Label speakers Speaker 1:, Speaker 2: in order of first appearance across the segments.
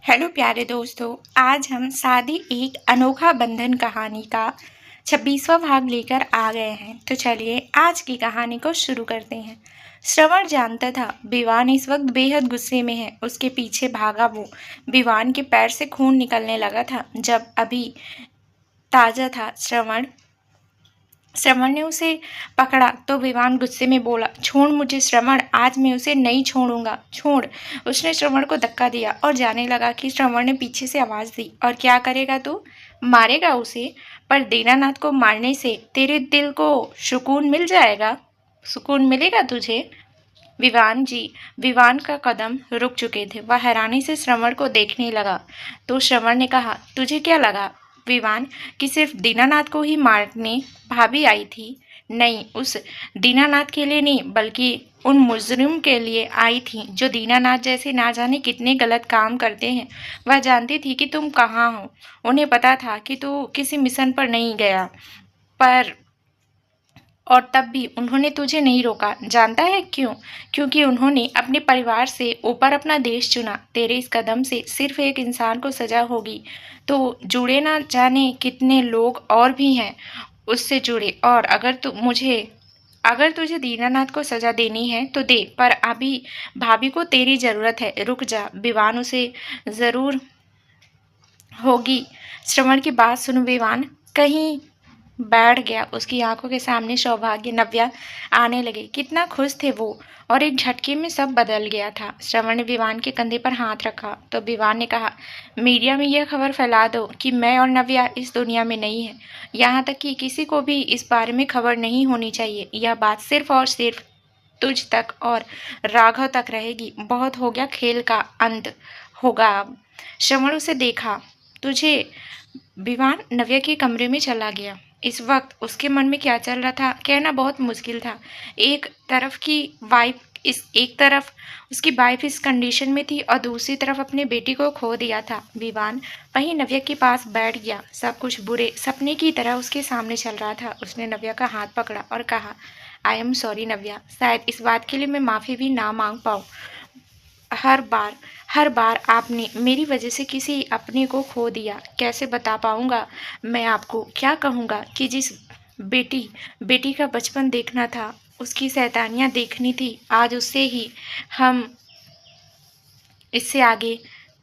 Speaker 1: Hello प्यारे दोस्तों। आज हम शादी एक अनोखा बंधन कहानी का 26वां भाग लेकर आ गए हैं। तो चलिए आज की कहानी को शुरू करते हैं। श्रवण जानता था विवान इस वक्त बेहद गुस्से में है। उसके पीछे भागा वो विवान के पैर से खून निकलने लगा था। जब अभी ताजा था श्रवण ने उसे पकड़ा तो विवान गुस्से में बोला, छोड़ मुझे श्रवण, आज मैं उसे नहीं छोड़ूंगा, छोड़। उसने श्रवण को धक्का दिया और जाने लगा कि श्रवण ने पीछे से आवाज दी, और क्या करेगा तू? मारेगा उसे? पर दीनानाथ को मारने से तेरे दिल को सुकून मिल जाएगा, सुकून मिलेगा तुझे। विवान का कदम रुक चुके थे। वह हैरानी से श्रवण को देखने लगा। तो श्रवण ने कहा, तुझे क्या लगा विवान कि सिर्फ दीनानाथ को ही मारने भाभी आई थी? नहीं, उस दीनानाथ के लिए नहीं, बल्कि उन मुजरिम के लिए आई थी जो दीनानाथ जैसे ना जाने कितने गलत काम करते हैं। वह जानती थी कि तुम कहाँ हो। उन्हें पता था कि तू किसी मिशन पर नहीं गया, पर और तब भी उन्होंने तुझे नहीं रोका। जानता है क्यों? क्योंकि उन्होंने अपने परिवार से ऊपर अपना देश चुना। तेरे इस कदम से सिर्फ एक इंसान को सजा होगी, तो जुड़े ना जाने कितने लोग और भी हैं उससे जुड़े। और अगर तुझे दीनानाथ को सजा देनी है तो दे, पर अभी भाभी को तेरी जरूरत है। रुक जा विवान, उसे जरूर होगी। श्रवण की बात सुन विवान कहीं बैठ गया। उसकी आंखों के सामने सौभाग्य, नव्या आने लगे। कितना खुश थे वो, और एक झटके में सब बदल गया था। श्रवण ने विवान के कंधे पर हाथ रखा तो विवान ने कहा, मीडिया में यह खबर फैला दो कि मैं और नव्या इस दुनिया में नहीं है। यहाँ तक कि किसी को भी इस बारे में खबर नहीं होनी चाहिए। यह बात सिर्फ और सिर्फ तुझ तक और राघव तक रहेगी। बहुत हो गया, खेल का अंत होगा अब। श्रवण उसे देखा तुझे विवान नव्या के कमरे में चला गया। इस वक्त उसके मन में क्या चल रहा था कहना बहुत मुश्किल था। एक तरफ उसकी वाइफ इस कंडीशन में थी और दूसरी तरफ अपने बेटी को खो दिया था विवान। वहीं नव्या के पास बैठ गया। सब कुछ बुरे सपने की तरह उसके सामने चल रहा था। उसने नव्या का हाथ पकड़ा और कहा, आई एम सॉरी नव्या, शायद इस बात के लिए मैं माफ़ी भी ना मांग पाऊँ। हर बार आपने मेरी वजह से किसी अपने को खो दिया। कैसे बता पाऊंगा मैं आपको? क्या कहूँगा कि जिस बेटी का बचपन देखना था, उसकी शैतानियाँ देखनी थी, आज उससे ही हम इससे आगे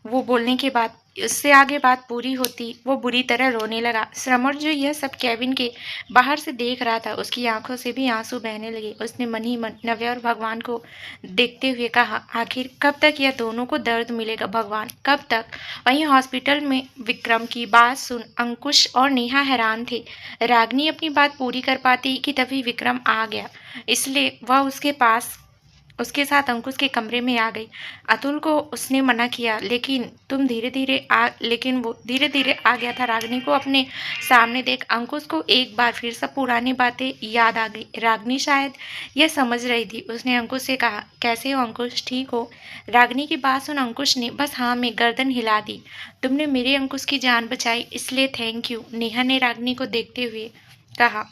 Speaker 1: वो बोलने के बाद उससे आगे बात पूरी होती। वो बुरी तरह रोने लगा। श्रवण जो यह सब कैबिन के बाहर से देख रहा था, उसकी आंखों से भी आंसू बहने लगे। उसने मन ही मन नव्या और भगवान को देखते हुए कहा, आखिर कब तक यह दोनों को दर्द मिलेगा भगवान, कब तक? वहीं हॉस्पिटल में विक्रम की बात सुन अंकुश और नेहा हैरान थे। रागनी अपनी बात पूरी कर पाती कि तभी विक्रम आ गया, इसलिए वह उसके साथ अंकुश के कमरे में आ गई। अतुल को उसने मना किया, लेकिन वो धीरे धीरे आ गया था। रागिनी को अपने सामने देख अंकुश को एक बार फिर सब पुरानी बातें याद आ गई। रागिनी शायद यह समझ रही थी। उसने अंकुश से कहा, कैसे हो अंकुश, ठीक हो? रागिनी की बात सुन अंकुश ने बस हाँ में गर्दन हिला दी। तुमने मेरे अंकुश की जान बचाई, इसलिए थैंक यू, नेहा ने रागिनी को देखते हुए कहा।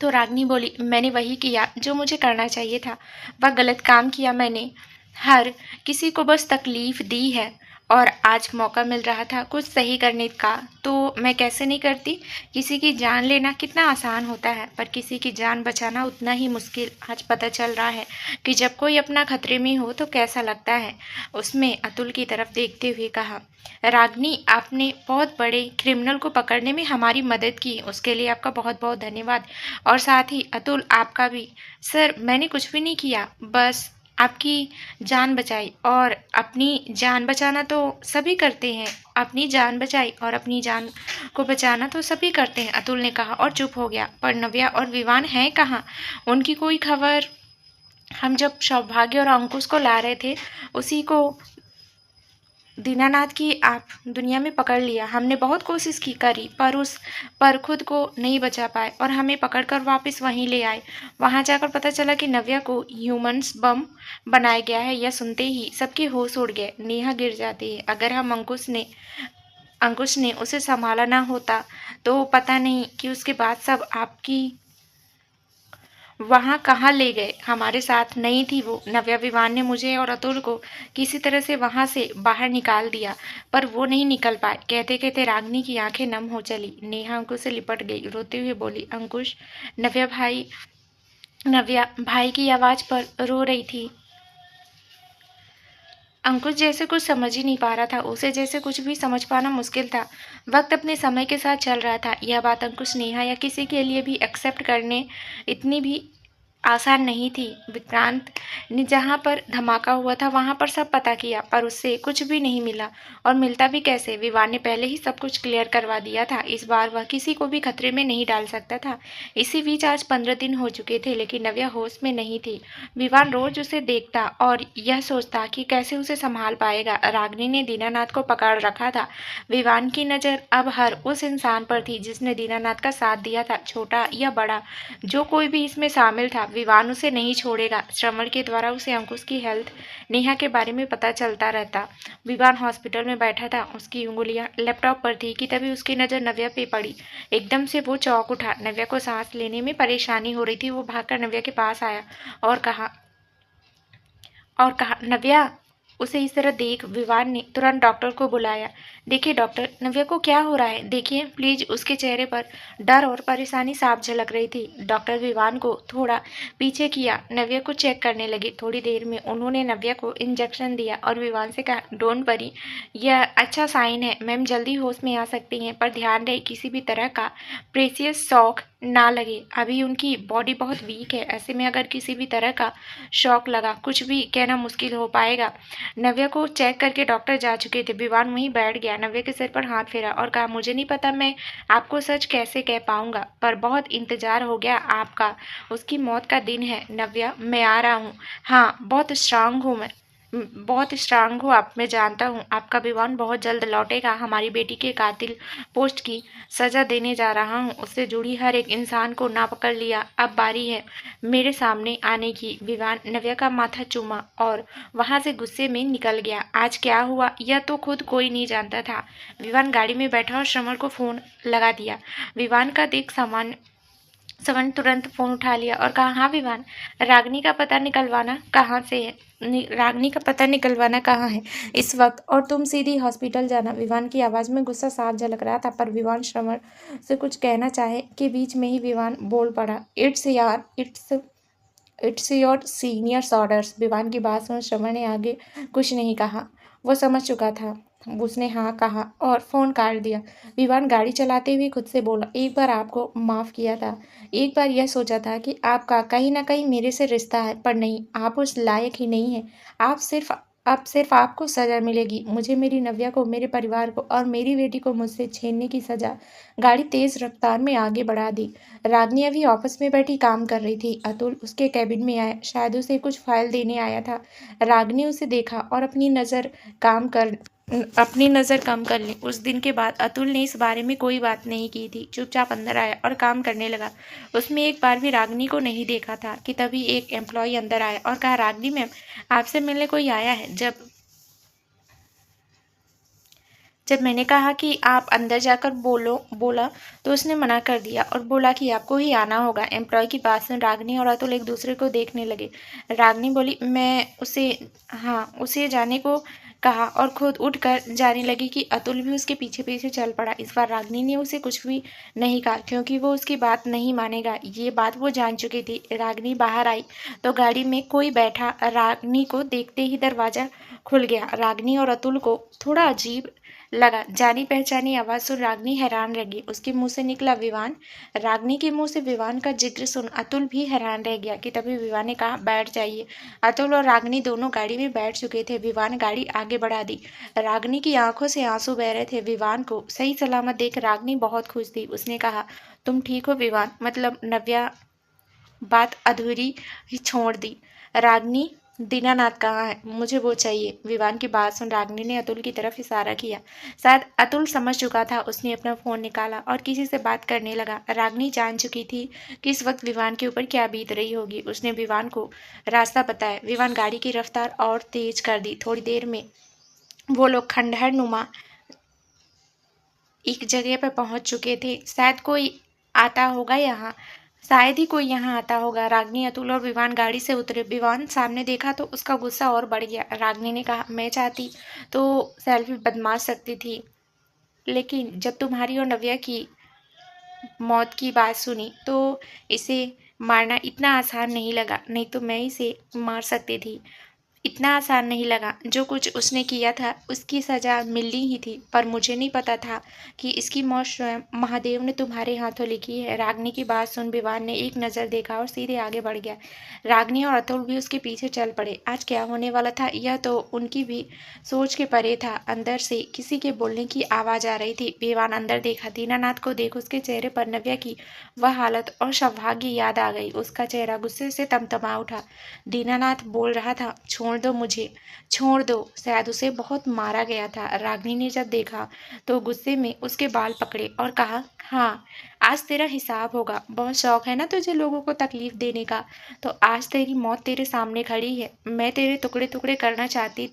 Speaker 1: तो रागिनी बोली, मैंने वही किया जो मुझे करना चाहिए था। वह गलत काम किया मैंने। हर किसी को बस तकलीफ दी है, और आज मौका मिल रहा था कुछ सही करने का, तो मैं कैसे नहीं करती। किसी की जान लेना कितना आसान होता है, पर किसी की जान बचाना उतना ही मुश्किल। आज पता चल रहा है कि जब कोई अपना खतरे में हो तो कैसा लगता है। उसमें अतुल की तरफ देखते हुए कहा, रागिनी, आपने बहुत बड़े क्रिमिनल को पकड़ने में हमारी मदद की, उसके लिए आपका बहुत बहुत धन्यवाद। और साथ ही अतुल, आपका भी। सर, मैंने कुछ भी नहीं किया, बस आपकी जान बचाई। और अपनी जान बचाना तो सभी करते हैं। अपनी जान बचाई और अपनी जान को बचाना तो सभी करते हैं, अतुल ने कहा और चुप हो गया। पर नव्या और विवान हैं कहाँ? उनकी कोई खबर। हम जब सौभाग्य और अंकुश को ला रहे थे, उसी को दीनानाथ की आप दुनिया में पकड़ लिया। हमने बहुत कोशिश करी, पर खुद को नहीं बचा पाए और हमें पकड़कर वापस वहीं ले आए। वहां जाकर पता चला कि नव्या को ह्यूमंस बम बनाया गया है। यह सुनते ही सबके होश उड़ गए। नेहा गिर जाती है। अगर हम अंकुश ने उसे संभाला ना होता तो पता नहीं कि उसके बाद सब आपकी वहाँ कहाँ ले गए? हमारे साथ नहीं थी वो। नव्या विवान ने मुझे और अतुल को किसी तरह से वहाँ से बाहर निकाल दिया, पर वो नहीं निकल पाए। कहते कहते रागिनी की आंखें नम हो चली। नेहा अंकुश से लिपट गई, रोते हुए बोली, अंकुश। नव्या भाई की आवाज पर रो रही थी। अंकुश जैसे कुछ समझ ही नहीं पा रहा था, उसे जैसे कुछ भी समझ पाना मुश्किल था। वक्त अपने समय के साथ चल रहा था। यह बात अंकुश, नेहा या किसी के लिए भी एक्सेप्ट करने इतनी भी आसान नहीं थी। विक्रांत ने जहाँ पर धमाका हुआ था वहाँ पर सब पता किया, पर उससे कुछ भी नहीं मिला, और मिलता भी कैसे? विवान ने पहले ही सब कुछ क्लियर करवा दिया था। इस बार वह किसी को भी खतरे में नहीं डाल सकता था। इसी बीच आज 15 दिन हो चुके थे, लेकिन नव्या होश में नहीं थी। विवान रोज उसे देखता और यह सोचता कि कैसे उसे संभाल पाएगा। रागिनी ने दीनानाथ को पकड़ रखा था। विवान की नज़र अब हर उस इंसान पर थी जिसने दीनानाथ का साथ दिया था, छोटा या बड़ा। जो कोई भी इसमें शामिल था, विवान उसे नहीं छोड़ेगा। श्रवण के द्वारा उसे अंकुश की हेल्थ, नेहा के बारे में पता चलता रहता। विवान हॉस्पिटल में बैठा था, उसकी उंगलियां लैपटॉप पर थी कि तभी उसकी नज़र नव्या पे पड़ी। एकदम से वो चौंक उठा। नव्या को सांस लेने में परेशानी हो रही थी। वो भागकर नव्या के पास आया और कहा, नव्या। उसे इस तरह देख विवान ने तुरंत डॉक्टर को बुलाया। देखिए डॉक्टर, नव्या को क्या हो रहा है, देखिए प्लीज। उसके चेहरे पर डर और परेशानी साफ झलक रही थी। डॉक्टर विवान को थोड़ा पीछे किया, नव्या को चेक करने लगे। थोड़ी देर में उन्होंने नव्या को इंजेक्शन दिया और विवान से कहा, डोंट वरी, यह अच्छा साइन है, मैम जल्दी होश में आ सकती हैं, पर ध्यान रहे किसी भी तरह का प्रेसियस शॉक ना लगे। अभी उनकी बॉडी बहुत वीक है, ऐसे में अगर किसी भी तरह का शॉक लगा, कुछ भी कहना मुश्किल हो पाएगा। नव्या को चेक करके डॉक्टर जा चुके थे। विवान वहीं बैठ गया, नव्या के सिर पर हाथ फेरा और कहा, मुझे नहीं पता मैं आपको सच कैसे कह पाऊंगा, पर बहुत इंतजार हो गया आपका। उसकी मौत का दिन है नव्या, मैं आ रहा हूँ। हाँ, बहुत स्ट्रांग हूँ आप, मैं जानता हूँ आपका विवान बहुत जल्द लौटेगा। हमारी बेटी के कातिल पोस्ट की सजा देने जा रहा हूँ। उससे जुड़ी हर एक इंसान को ना पकड़ लिया, अब बारी है मेरे सामने आने की। विवान नव्या का माथा चूमा और वहां से गुस्से में निकल गया। आज क्या हुआ यह तो खुद कोई नहीं जानता था। विवान गाड़ी में बैठा और श्रवण को फोन लगा दिया। विवान का देख श्रवण तुरंत फोन उठा लिया और कहा, हाँ विवान, रागिनी का पता निकलवाना कहाँ से है? रागिनी का पता निकलवाना कहाँ है इस वक्त, और तुम सीधी हॉस्पिटल जाना। विवान की आवाज़ में गुस्सा साफ झलक रहा था, पर विवान श्रवण से कुछ कहना चाहे कि बीच में ही विवान बोल पड़ा, it's your seniors orders. Vivaan की बात सुन श्रवण ने आगे कुछ नहीं कहा, वो समझ चुका था। उसने हाँ कहा और फोन काट दिया। विवान गाड़ी चलाते हुए खुद से बोला, एक बार आपको माफ़ किया था, एक बार यह सोचा था कि आपका कहीं ना कहीं मेरे से रिश्ता है, पर नहीं, आप उस लायक ही नहीं है। अब सिर्फ आपको सज़ा मिलेगी, मुझे, मेरी नव्या को, मेरे परिवार को और मेरी बेटी को मुझसे छीनने की सज़ा। गाड़ी तेज़ रफ्तार में आगे बढ़ा दी। रागिनी अभी ऑफिस में बैठी काम कर रही थी। अतुल उसके कैबिन में आया, शायद उसे कुछ फाइल देने आया था। रागिनी उसे देखा और अपनी नज़र कम कर ली। उस दिन के बाद अतुल ने इस बारे में कोई बात नहीं की थी। चुपचाप अंदर आया और काम करने लगा। उसने एक बार भी रागिनी को नहीं देखा था कि तभी एक एम्प्लॉय अंदर आया और कहा, रागिनी मैम, आपसे मिलने कोई आया है। जब मैंने कहा कि आप अंदर जाकर बोला तो उसने मना कर दिया और बोला कि आपको ही आना होगा। एम्प्लॉय की बात सुन रागिनी और अतुल एक दूसरे को देखने लगे। रागिनी बोली, उसे जाने को कहा और खुद उठकर जाने लगी कि अतुल भी उसके पीछे पीछे चल पड़ा। इस बार रागिनी ने उसे कुछ भी नहीं कहा, क्योंकि वो उसकी बात नहीं मानेगा, ये बात वो जान चुकी थी। रागिनी बाहर आई तो गाड़ी में कोई बैठा। रागिनी को देखते ही दरवाज़ा खुल गया। रागिनी और अतुल को थोड़ा अजीब लगा। जानी पहचानी आवाज़ सुन रागिनी हैरान रह गई। उसके मुंह से निकला विवान। रागिनी के मुंह से विवान का जिक्र सुन अतुल भी हैरान रह गया कि तभी विवान ने कहा, बैठ जाइए। अतुल और रागिनी दोनों गाड़ी में बैठ चुके थे। विवान गाड़ी आगे बढ़ा दी। रागिनी की आंखों से आंसू बह रहे थे। विवान को सही सलामत देख रागिनी बहुत खुश थी। उसने कहा, तुम ठीक हो विवान? मतलब नव्या बात अधूरी ही छोड़ दी। रागिनी, दीनानाथ कहाँ है? मुझे वो चाहिए। विवान की बात सुन रागिनी ने अतुल की तरफ इशारा किया। शायद अतुल समझ चुका था। उसने अपना फोन निकाला और किसी से बात करने लगा। रागिनी जान चुकी थी कि इस वक्त विवान के ऊपर क्या बीत रही होगी। उसने विवान को रास्ता बताया। विवान गाड़ी की रफ्तार और तेज कर दी। थोड़ी देर में वो लोग खंडहर नुमा एक जगह पर पहुंच चुके थे। शायद कोई आता होगा यहाँ, शायद ही कोई यहाँ आता होगा। रागिनी, अतुल और विवान गाड़ी से उतरे। विवान सामने देखा तो उसका गुस्सा और बढ़ गया। रागिनी ने कहा, मैं चाहती तो सेल्फी बदमाश सकती थी, लेकिन जब तुम्हारी और नव्या की मौत की बात सुनी तो इसे मारना इतना आसान नहीं लगा। नहीं तो मैं इसे मार सकती थी। इतना आसान नहीं लगा। जो कुछ उसने किया था उसकी सज़ा मिलनी ही थी, पर मुझे नहीं पता था कि इसकी मौत स्वयं महादेव ने तुम्हारे हाथों लिखी है। रागिनी की बात सुन विवान ने एक नज़र देखा और सीधे आगे बढ़ गया। रागिनी और अतुल भी उसके पीछे चल पड़े। आज क्या होने वाला था यह तो उनकी भी सोच के परे था। अंदर से किसी के बोलने की आवाज़ आ रही थी। विवान अंदर देखा। दीनानाथ को देख उसके चेहरे पर नव्या की वह हालत और सौभाग्य याद आ गई। उसका चेहरा गुस्से से तमतमा उठा। दीनानाथ बोल रहा था, छोड़ दो मुझे, छोड़ दो। शायद उसे बहुत मारा गया था। रागिनी ने जब देखा तो गुस्से में उसके बाल पकड़े और कहा, हाँ, आज तेरा हिसाब होगा। बहुत शौक है ना तुझे लोगों को तकलीफ देने का, तो आज तेरी मौत तेरे सामने खड़ी है। मैं तेरे टुकड़े टुकड़े करना चाहती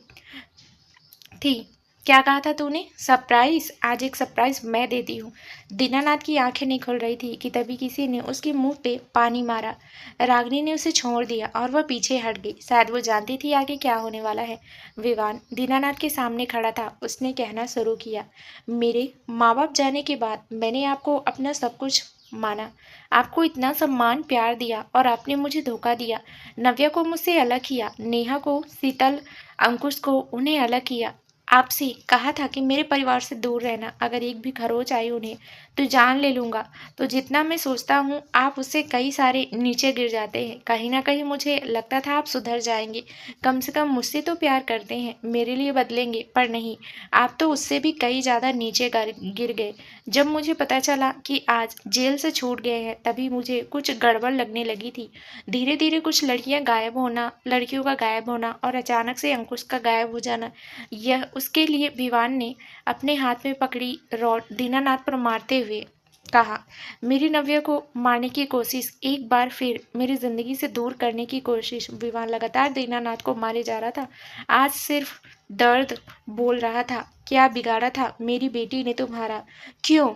Speaker 1: थी। क्या कहा था तूने? सरप्राइज? आज एक सरप्राइज मैं देती हूँ। दीनानाथ की आंखें नहीं खुल रही थी कि तभी किसी ने उसके मुंह पे पानी मारा। रागिनी ने उसे छोड़ दिया और वह पीछे हट गई। शायद वो जानती थी आगे क्या होने वाला है। विवान दीनानाथ के सामने खड़ा था। उसने कहना शुरू किया, मेरे माँ बाप जाने के बाद मैंने आपको अपना सब कुछ माना, आपको इतना सम्मान प्यार दिया, और आपने मुझे धोखा दिया। नव्या को मुझसे अलग किया, नेहा को, शीतल, अंकुश को, उन्हें अलग किया। आपसे कहा था कि मेरे परिवार से दूर रहना। अगर एक भी खरोच आई उन्हें तो जान ले लूँगा। तो जितना मैं सोचता हूँ आप उससे कई सारे नीचे गिर जाते हैं। कहीं ना कहीं मुझे लगता था आप सुधर जाएंगे, कम से कम मुझसे तो प्यार करते हैं, मेरे लिए बदलेंगे। पर नहीं, आप तो उससे भी कई ज़्यादा नीचे गिर गए। जब मुझे पता चला कि आज जेल से छूट गए हैं तभी मुझे कुछ गड़बड़ लगने लगी थी। धीरे धीरे कुछ लड़कियां गायब होना, लड़कियों का गायब होना और अचानक से अंकुश का गायब हो जाना, यह उसके लिए विवान ने अपने हाथ में पकड़ी रॉड दीनानाथ पर मारते हुए कहा, मेरी नव्या को मारने की कोशिश, एक बार फिर मेरी जिंदगी से दूर करने की कोशिश। विवान लगातार दीनानाथ को मारे जा रहा था। आज सिर्फ दर्द बोल रहा था। क्या बिगाड़ा था मेरी बेटी ने तुम्हारा? क्यों?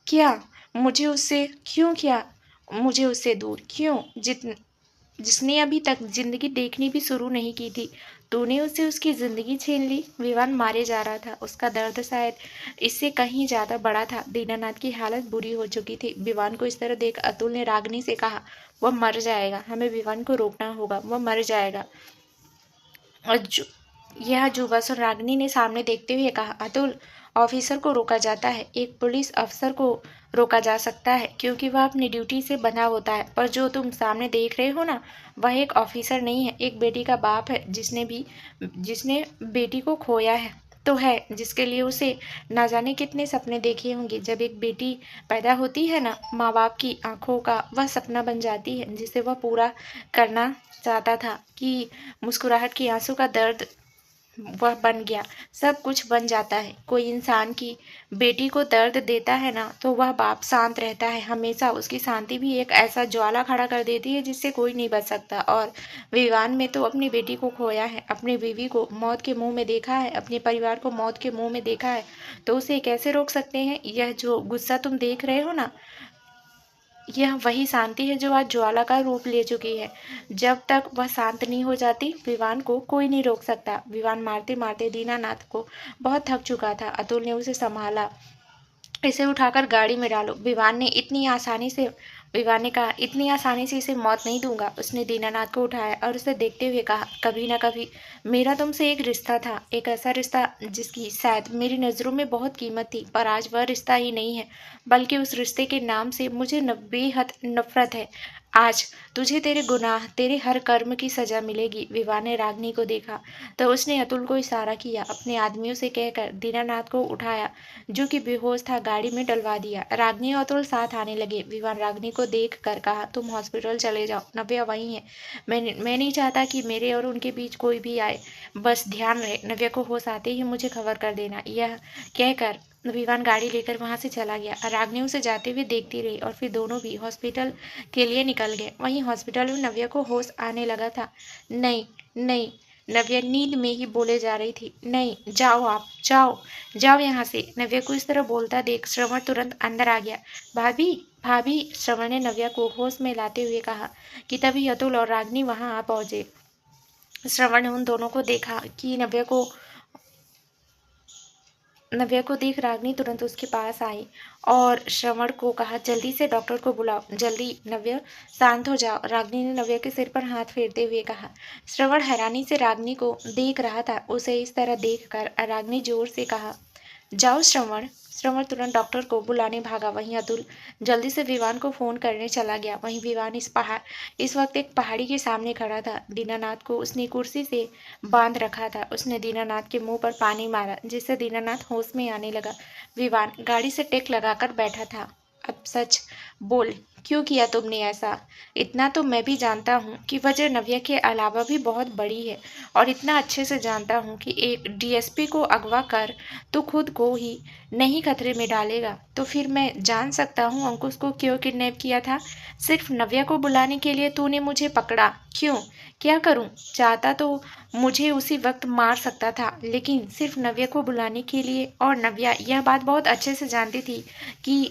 Speaker 1: क्या? मुझे उससे क्यों किया? मुझे उससे दूर क्यों? जिसने अभी तक जिंदगी देखनी भी शुरू नहीं की थी, तूने उससे उसकी जिंदगी छीन ली। विवान मारे जा रहा था। उसका दर्द शायद इससे कहीं ज्यादा बड़ा था। दीनानाथ की हालत बुरी हो चुकी थी। विवान को इस तरह देख अतुल ने रागिनी से कहा, वह मर जाएगा, हमें विवान को रोकना होगा, वह मर जाएगा। और यह जुबान सुन रागिनी ने सामने देखते हुए कहा, अतुल, ऑफिसर को रोका जाता है, एक पुलिस अफसर को रोका जा सकता है क्योंकि वह अपनी ड्यूटी से बंधा होता है, पर जो तुम सामने देख रहे हो ना, वह एक ऑफिसर नहीं है, एक बेटी का बाप है जिसने बेटी को खोया है तो है, जिसके लिए उसे ना जाने कितने सपने देखे होंगे। जब एक बेटी पैदा होती है ना, माँ बाप की आंखों का वह सपना बन जाती है जिसे वह पूरा करना चाहता था, कि मुस्कुराहट की आंसू का दर्द वह बन गया। सब कुछ बन जाता है। कोई इंसान की बेटी को दर्द देता है ना, तो वह बाप शांत रहता है हमेशा। उसकी शांति भी एक ऐसा ज्वाला खड़ा कर देती है जिससे कोई नहीं बच सकता। और विवान में तो अपनी बेटी को खोया है, अपनी बीवी को मौत के मुंह में देखा है, अपने परिवार को मौत के मुंह में देखा है, तो उसे कैसे रोक सकते हैं? यह जो गुस्सा तुम देख रहे हो ना, यह वही शांति है जो आज ज्वाला का रूप ले चुकी है। जब तक वह शांत नहीं हो जाती, विवान को कोई नहीं रोक सकता। विवान मारते मारते दीनानाथ को बहुत थक चुका था। अतुल ने उसे संभाला, इसे उठाकर गाड़ी में डालो। विवान ने कहा, इतनी आसानी से इसे मौत नहीं दूंगा। उसने दीनानाथ को उठाया और उसे देखते हुए कहा, कभी ना कभी मेरा तुमसे एक रिश्ता था, एक ऐसा रिश्ता जिसकी शायद मेरी नज़रों में बहुत कीमत थी, पर आज वह रिश्ता ही नहीं है, बल्कि उस रिश्ते के नाम से मुझे बेहद नफरत है। आज तुझे तेरे गुनाह, तेरे हर कर्म की सजा मिलेगी। विवान ने रागिनी को देखा तो उसने अतुल को इशारा किया, अपने आदमियों से कहकर दीनानाथ को उठाया, जो कि बेहोश था, गाड़ी में डलवा दिया। रागिनी और अतुल साथ आने लगे। विवान रागिनी को देख कर कहा, तुम हॉस्पिटल चले जाओ, नव्या वहीं है। मैं नहीं चाहता कि मेरे और उनके बीच कोई भी आए। बस ध्यान रहे, नव्या को होश आते ही मुझे खबर कर देना। यह कहकर विवान गाड़ी लेकर वहां से चला गया। रागिनी उसे जाते हुए देखती रही और फिर दोनों भी हॉस्पिटल के लिए निकल गए। वहीं हॉस्पिटल में नव्या को होश आने लगा था। नहीं, नहीं, नव्या नींद में ही बोले जा रही थी, नहीं, जाओ, आप जाओ, जाओ यहाँ से। नव्या को इस तरह बोलता देख श्रवण तुरंत अंदर आ गया। भाभी, भाभी, श्रवण ने नव्या को होश में लाते हुए कहा कि तभी अतुल और रागिनी वहां आ पहुंचे। श्रवण ने उन दोनों को देखा कि नव्या को देख रागिनी तुरंत उसके पास आई और श्रवण को कहा, जल्दी से डॉक्टर को बुलाओ, जल्दी। नव्या, शांत हो जाओ, रागिनी ने नव्या के सिर पर हाथ फेरते हुए कहा। श्रवण हैरानी से रागिनी को देख रहा था। उसे इस तरह देखकर रागिनी जोर से कहा, जाओ श्रवण। श्रवण तुरंत डॉक्टर को बुलाने भागा। वहीं अतुल जल्दी से विवान को फोन करने चला गया। वहीं विवान इस वक्त एक पहाड़ी के सामने खड़ा था। दीनानाथ को उसने कुर्सी से बांध रखा था। उसने दीनानाथ के मुंह पर पानी मारा, जिससे दीनानाथ होश में आने लगा। विवान गाड़ी से टेक लगाकर बैठा था। अब सच बोल, क्यों किया तुमने ऐसा? इतना तो मैं भी जानता हूँ कि वजह नव्या के अलावा भी बहुत बड़ी है, और इतना अच्छे से जानता हूँ कि एक डीएसपी को अगवा कर तो खुद को ही नहीं खतरे में डालेगा। तो फिर मैं जान सकता हूँ अंकुश को क्यों किडनैप किया था? सिर्फ नव्या को बुलाने के लिए तूने मुझे पकड़ा। क्यों? क्या करूँ? चाहता तो मुझे उसी वक्त मार सकता था, लेकिन सिर्फ नव्या को बुलाने के लिए। और नव्या यह बात बहुत अच्छे से जानती थी कि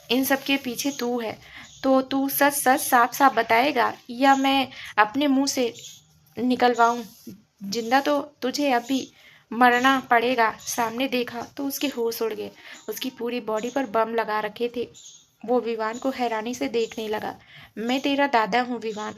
Speaker 1: इन सब के पीछे तू है। तो तू सच सच साफ साफ बताएगा या मैं अपने मुंह से निकलवाऊं? जिंदा तो तुझे अभी मरना पड़ेगा। सामने देखा तो उसके होश उड़ गए। उसकी पूरी बॉडी पर बम लगा रखे थे। वो विवान को हैरानी से देखने लगा। मैं तेरा दादा हूँ विवान।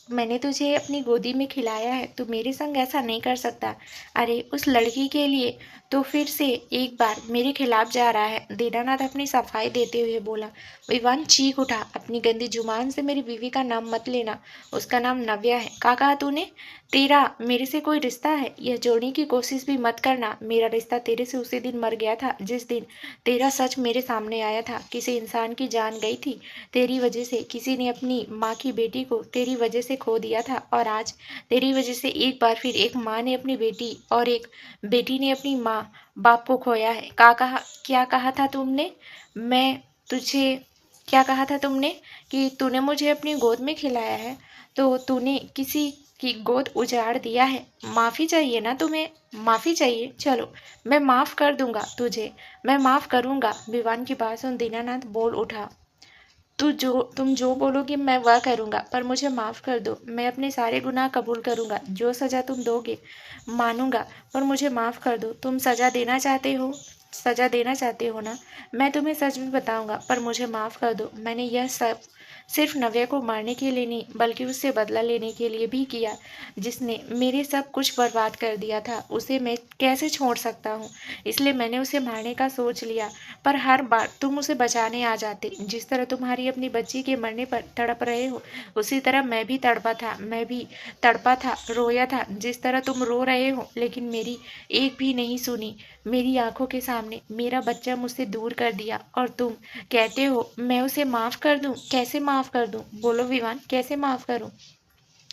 Speaker 1: मैंने तुझे अपनी गोदी में खिलाया है। तू मेरे संग ऐसा नहीं कर सकता। अरे उस लड़की के लिए तो फिर से एक बार मेरे खिलाफ जा रहा है। दीनानाथ अपनी सफाई देते हुए बोला। विवान चीख उठा, अपनी गंदी जुबान से मेरी बीवी का नाम मत लेना। उसका नाम नव्या है। क्या कहा तूने? तेरा मेरे से कोई रिश्ता है? यह जोड़ने की कोशिश भी मत करना। मेरा रिश्ता तेरे से उसी दिन मर गया था जिस दिन तेरा सच मेरे सामने आया था। किसी इंसान की जान गई थी तेरी वजह से। किसी ने अपनी माँ की बेटी को तेरी वजह से खो दिया था, और आज तेरी वजह से एक बार फिर एक माँ ने अपनी बेटी और एक बेटी ने अपनी माँ बाप को खोया है। क्या कहा था तुमने? मैं तुझे क्या कहा था तुमने? कि तूने मुझे अपनी गोद में खिलाया है, तो तूने किसी की गोद उजाड़ दिया है। माफ़ी चाहिए ना तुम्हें? माफ़ी चाहिए? चलो मैं माफ़ कर दूंगा तुझे। मैं माफ़ करूंगा। विवान की बात सुन दीनानाथ बोल उठा। तुम जो बोलोगे मैं वह करूँगा, पर मुझे माफ़ कर दो। मैं अपने सारे गुनाह कबूल करूँगा। जो सज़ा तुम दोगे मानूंगा, पर मुझे माफ़ कर दो। तुम सज़ा देना चाहते हो ना? मैं तुम्हें सच भी बताऊंगा, पर मुझे माफ़ कर दो। मैंने यह सब सिर्फ नव्या को मारने के लिए नहीं, बल्कि उससे बदला लेने के लिए भी किया। जिसने मेरे सब कुछ बर्बाद कर दिया था, उसे मैं कैसे छोड़ सकता हूँ? इसलिए मैंने उसे मारने का सोच लिया। पर हर बार तुम उसे बचाने आ जाते। जिस तरह तुम्हारी अपनी बच्ची के मरने पर तड़प रहे हो, उसी तरह मैं भी तड़पा था, रोया था जिस तरह तुम रो रहे हो। लेकिन मेरी एक भी नहीं सुनी। मेरी आंखों के सामने मेरा बच्चा मुझसे दूर कर दिया, और तुम कहते हो मैं उसे माफ़ कर दूं? कैसे माफ़ कर दूं? बोलो विवान, कैसे माफ़ करूं?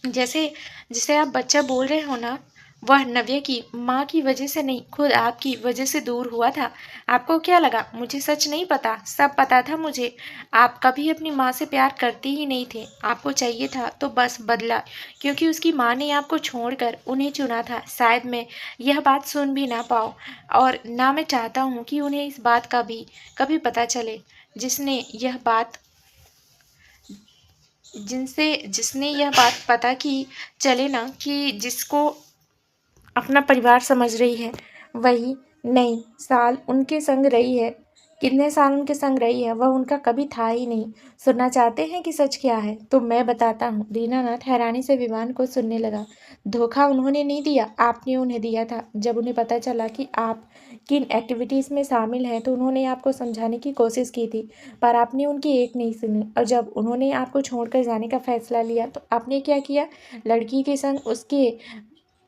Speaker 1: जैसे जिसे आप बच्चा बोल रहे हो ना, वह नव्या की माँ की वजह से नहीं, खुद आपकी वजह से दूर हुआ था। आपको क्या लगा मुझे सच नहीं पता? सब पता था मुझे। आप कभी अपनी माँ से प्यार करते ही नहीं थे। आपको चाहिए था तो बस बदला, क्योंकि उसकी माँ ने आपको छोड़कर उन्हें चुना था। शायद मैं यह बात सुन भी ना पाऊँ, और ना मैं चाहता हूँ कि उन्हें इस बात का भी कभी पता चले। जिसने यह बात जिसने यह बात पता की चले ना, कि जिसको अपना परिवार समझ रही है, वही नहीं साल उनके संग रही है। कितने साल उनके संग रही है, वह उनका कभी था ही नहीं। सुनना चाहते हैं कि सच क्या है? तो मैं बताता हूँ। दीनानाथ हैरानी से विमान को सुनने लगा। धोखा उन्होंने नहीं दिया, आपने उन्हें दिया था। जब उन्हें पता चला कि आप किन एक्टिविटीज़ में शामिल हैं, तो उन्होंने आपको समझाने की कोशिश की थी, पर आपने उनकी एक नहीं सुनी। और जब उन्होंने आपको छोड़कर जाने का फैसला लिया, तो आपने क्या किया? लड़की के संग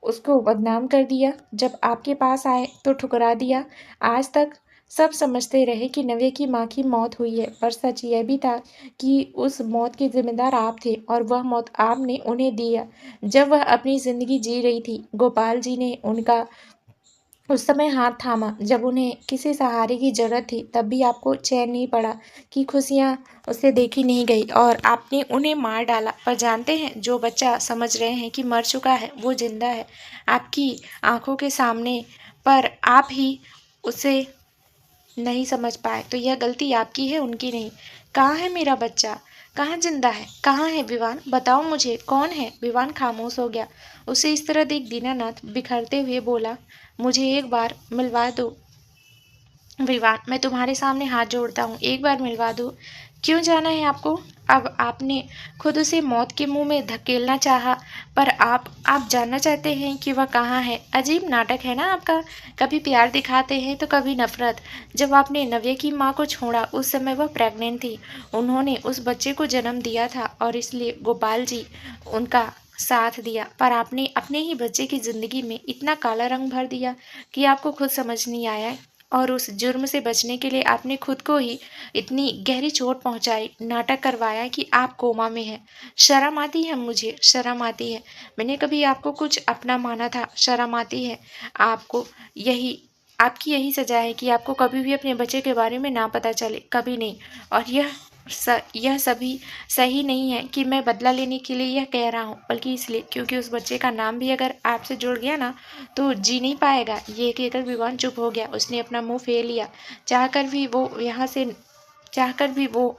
Speaker 1: उसको बदनाम कर दिया। जब आपके पास आए तो ठुकरा दिया। आज तक सब समझते रहे कि नव्या की माँ की मौत हुई है, पर सच यह भी था कि उस मौत के जिम्मेदार आप थे, और वह मौत आपने उन्हें दिया जब वह अपनी ज़िंदगी जी रही थी। गोपाल जी ने उनका उस समय हाथ थामा जब उन्हें किसी सहारे की जरूरत थी। तब भी आपको चैन नहीं पड़ा कि खुशियाँ उससे देखी नहीं गई, और आपने उन्हें मार डाला। पर जानते हैं, जो बच्चा समझ रहे हैं कि मर चुका है वो जिंदा है आपकी आंखों के सामने, पर आप ही उसे नहीं समझ पाए तो यह गलती आपकी है, उनकी नहीं। कहाँ है मेरा बच्चा? कहाँ जिंदा है? कहाँ है विवान? बताओ मुझे, कौन है? विवान खामोश हो गया। उसे इस तरह देख दीनानाथ बिखरते हुए बोला, मुझे एक बार मिलवा दो विवान, मैं तुम्हारे सामने हाथ जोड़ता हूँ, एक बार मिलवा दो। क्यों जाना है आपको? अब आपने खुद उसे मौत के मुंह में धकेलना चाहा, पर आप जानना चाहते हैं कि वह कहाँ है। अजीब नाटक है ना आपका, कभी प्यार दिखाते हैं तो कभी नफरत। जब आपने नव्य की माँ को छोड़ा उस समय वह प्रेग्नेंट थी, उन्होंने उस बच्चे को जन्म दिया था और इसलिए गोपाल जी उनका साथ दिया, पर आपने अपने ही बच्चे की जिंदगी में इतना काला रंग भर दिया कि आपको खुद समझ नहीं आया है। और उस जुर्म से बचने के लिए आपने खुद को ही इतनी गहरी चोट पहुंचाई, नाटक करवाया कि आप कोमा में हैं। शर्म आती है मुझे, शर्म आती है। मैंने कभी आपको कुछ अपना माना था, शर्म आती है। आपको यही आपकी यही सजा है कि आपको कभी भी अपने बच्चे के बारे में ना पता चले, कभी नहीं। और यह सभी सही नहीं है कि मैं बदला लेने के लिए यह कह रहा हूँ, बल्कि इसलिए क्योंकि उस बच्चे का नाम भी अगर आपसे जुड़ गया ना तो जी नहीं पाएगा। ये कहकर विवान चुप हो गया। उसने अपना मुंह फेर लिया। चाहकर भी वो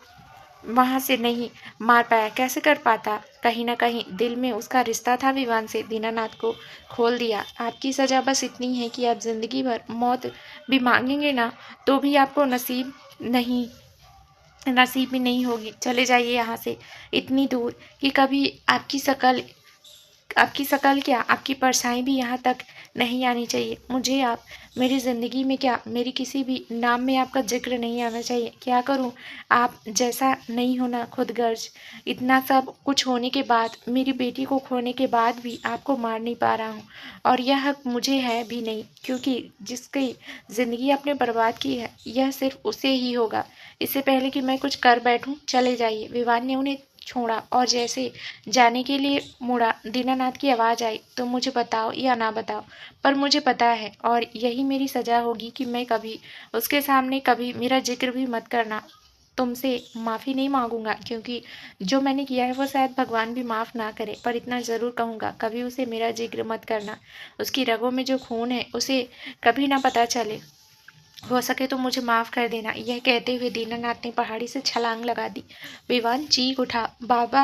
Speaker 1: वहां से नहीं मार पाया। कैसे कर पाता? कहीं ना कहीं दिल में उसका रिश्ता था विवान से। दीनानाथ को खोल दिया। आपकी सजा बस इतनी है कि आप जिंदगी भर मौत भी मांगेंगे ना तो भी आपको नसीब में नहीं होगी। चले जाइए यहाँ से, इतनी दूर कि कभी आपकी शकल क्या, आपकी परछाई भी यहाँ तक नहीं आनी चाहिए। मुझे आप मेरी ज़िंदगी में क्या, मेरी किसी भी नाम में आपका जिक्र नहीं आना चाहिए। क्या करूँ? आप जैसा नहीं होना खुदगर्ज। इतना सब कुछ होने के बाद, मेरी बेटी को खोने के बाद भी आपको मार नहीं पा रहा हूँ, और यह हक मुझे है भी नहीं, क्योंकि जिसकी ज़िंदगी आपने बर्बाद की है यह सिर्फ उसे ही होगा। इससे पहले कि मैं कुछ कर बैठूं, चले जाइए। विवान ने उन्हें छोड़ा और जैसे जाने के लिए मुड़ा, दीनानाथ की आवाज़ आई, तुम मुझे बताओ या ना बताओ, पर मुझे पता है और यही मेरी सज़ा होगी कि मैं कभी उसके सामने कभी मेरा जिक्र भी मत करना। तुमसे माफ़ी नहीं मांगूंगा, क्योंकि जो मैंने किया है वो शायद भगवान भी माफ़ ना करे, पर इतना ज़रूर कहूँगा, कभी उसे मेरा जिक्र मत करना। उसकी रगों में जो खून है उसे कभी ना पता चले। हो सके तो मुझे माफ़ कर देना। यह कहते हुए दीनानाथ ने पहाड़ी से छलांग लगा दी। विवान चीख उठा, बाबा!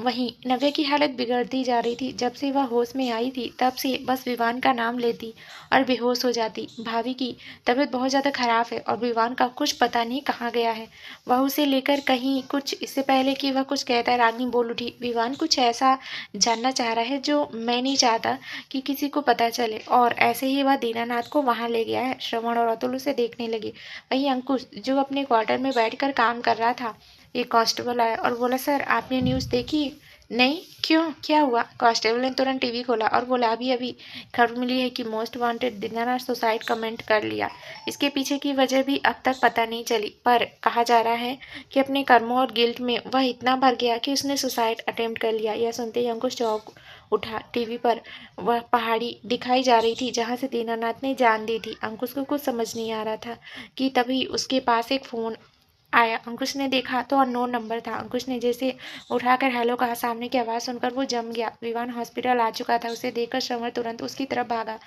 Speaker 1: वहीं नव्या की हालत बिगड़ती जा रही थी। जब से वह होश में आई थी तब से बस विवान का नाम लेती और बेहोश हो जाती। भाभी की तबीयत बहुत ज़्यादा खराब है और विवान का कुछ पता नहीं कहाँ गया है। वह उसे लेकर कहीं कुछ, इससे पहले कि वह कुछ कहता है रागिनी बोल उठी, विवान कुछ ऐसा जानना चाह रहा है जो मैं नहीं चाहता कि किसी को पता चले। और ऐसे ही वह दीनानाथ को वहाँ ले गया है। श्रवण और अतुल उसे देखने लगे। वहीं अंकुश जो अपने क्वार्टर में बैठकर काम कर रहा था, एक कांस्टेबल आया और बोला, सर आपने न्यूज़ देखी? नहीं, क्यों, क्या हुआ? कांस्टेबल ने तुरंत टीवी खोला और बोला, अभी अभी खबर मिली है कि most wanted Dinanath suicide comment कर लिया। इसके पीछे की वजह भी अब तक पता नहीं चली, पर कहा जा रहा है कि अपने कर्मों और गिल्ट में वह इतना भर गया कि उसने सुसाइड अटेम्प्ट कर लिया। यह सुनते ही अंकुश चौंक उठा। टीवी पर वह पहाड़ी दिखाई जा रही थी जहाँ से दीनानाथ ने जान दी थी। अंकुश को कुछ समझ नहीं आ रहा था कि तभी उसके पास एक फ़ोन आया। अंकुश ने देखा तो अननोन नंबर था। अंकुश ने जैसे उठाकर हेलो कहा, सामने की आवाज़ सुनकर वो जम गया। विवान हॉस्पिटल आ चुका था। उसे देखकर श्रवण तुरंत उसकी तरफ भागा।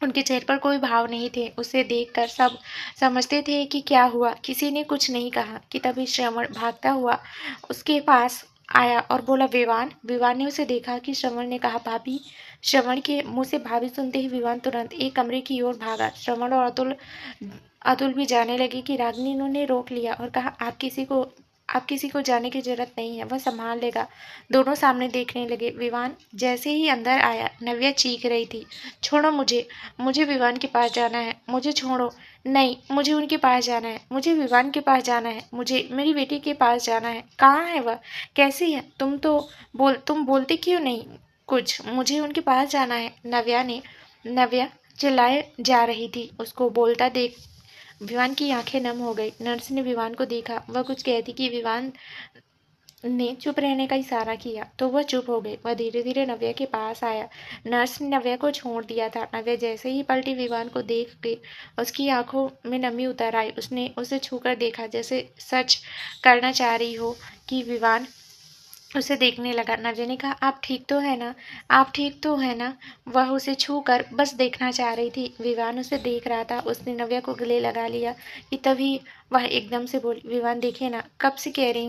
Speaker 1: उनके चेहरे पर कोई भाव नहीं थे। उसे देखकर सब समझते थे कि क्या हुआ। किसी ने कुछ नहीं कहा कि तभी श्रवण भागता हुआ उसके पास आया और बोला, विवान। विवान ने उसे देखा कि श्रवण ने कहा, भाभी। श्रवण के मुंह से भाभी सुनते ही विवान तुरंत एक कमरे की ओर भागा। श्रवण और अतुल अतुल भी जाने लगे कि रागिनी ने रोक लिया और कहा, आप किसी को जाने की जरूरत नहीं है, वह संभाल लेगा। दोनों सामने देखने लगे। विवान जैसे ही अंदर आया, नव्या चीख रही थी, छोड़ो मुझे, मुझे विवान के पास जाना है, मुझे छोड़ो। नहीं, मुझे उनके पास जाना है, मुझे विवान के पास जाना है, मुझे मेरी बेटी के पास जाना है। कहाँ है वह? कैसी है? तुम बोलते क्यों नहीं कुछ? मुझे उनके पास जाना है। नव्या चिल्लाए जा रही थी। उसको बोलता देख विवान की आंखें नम हो गई। नर्स ने विवान को देखा। वह कुछ कहती कि विवान ने चुप रहने का इशारा किया तो वह चुप हो गई। वह धीरे धीरे नव्या के पास आया। नर्स ने नव्या को छोड़ दिया था। नव्या जैसे ही पलटी विवान को देख के उसकी आंखों में नमी उतर आई। उसने उसे छूकर देखा, जैसे सच करना चाह रही हो कि विवान उसे देखने लगा। नव्या ने कहा, आप ठीक तो है ना, आप ठीक तो है ना। वह उसे छू कर बस देखना चाह रही थी। विवान उसे देख रहा था। उसने नव्या को गले लगा लिया कि तभी वह एकदम से बोली, विवान देखिए ना, कब से कह रही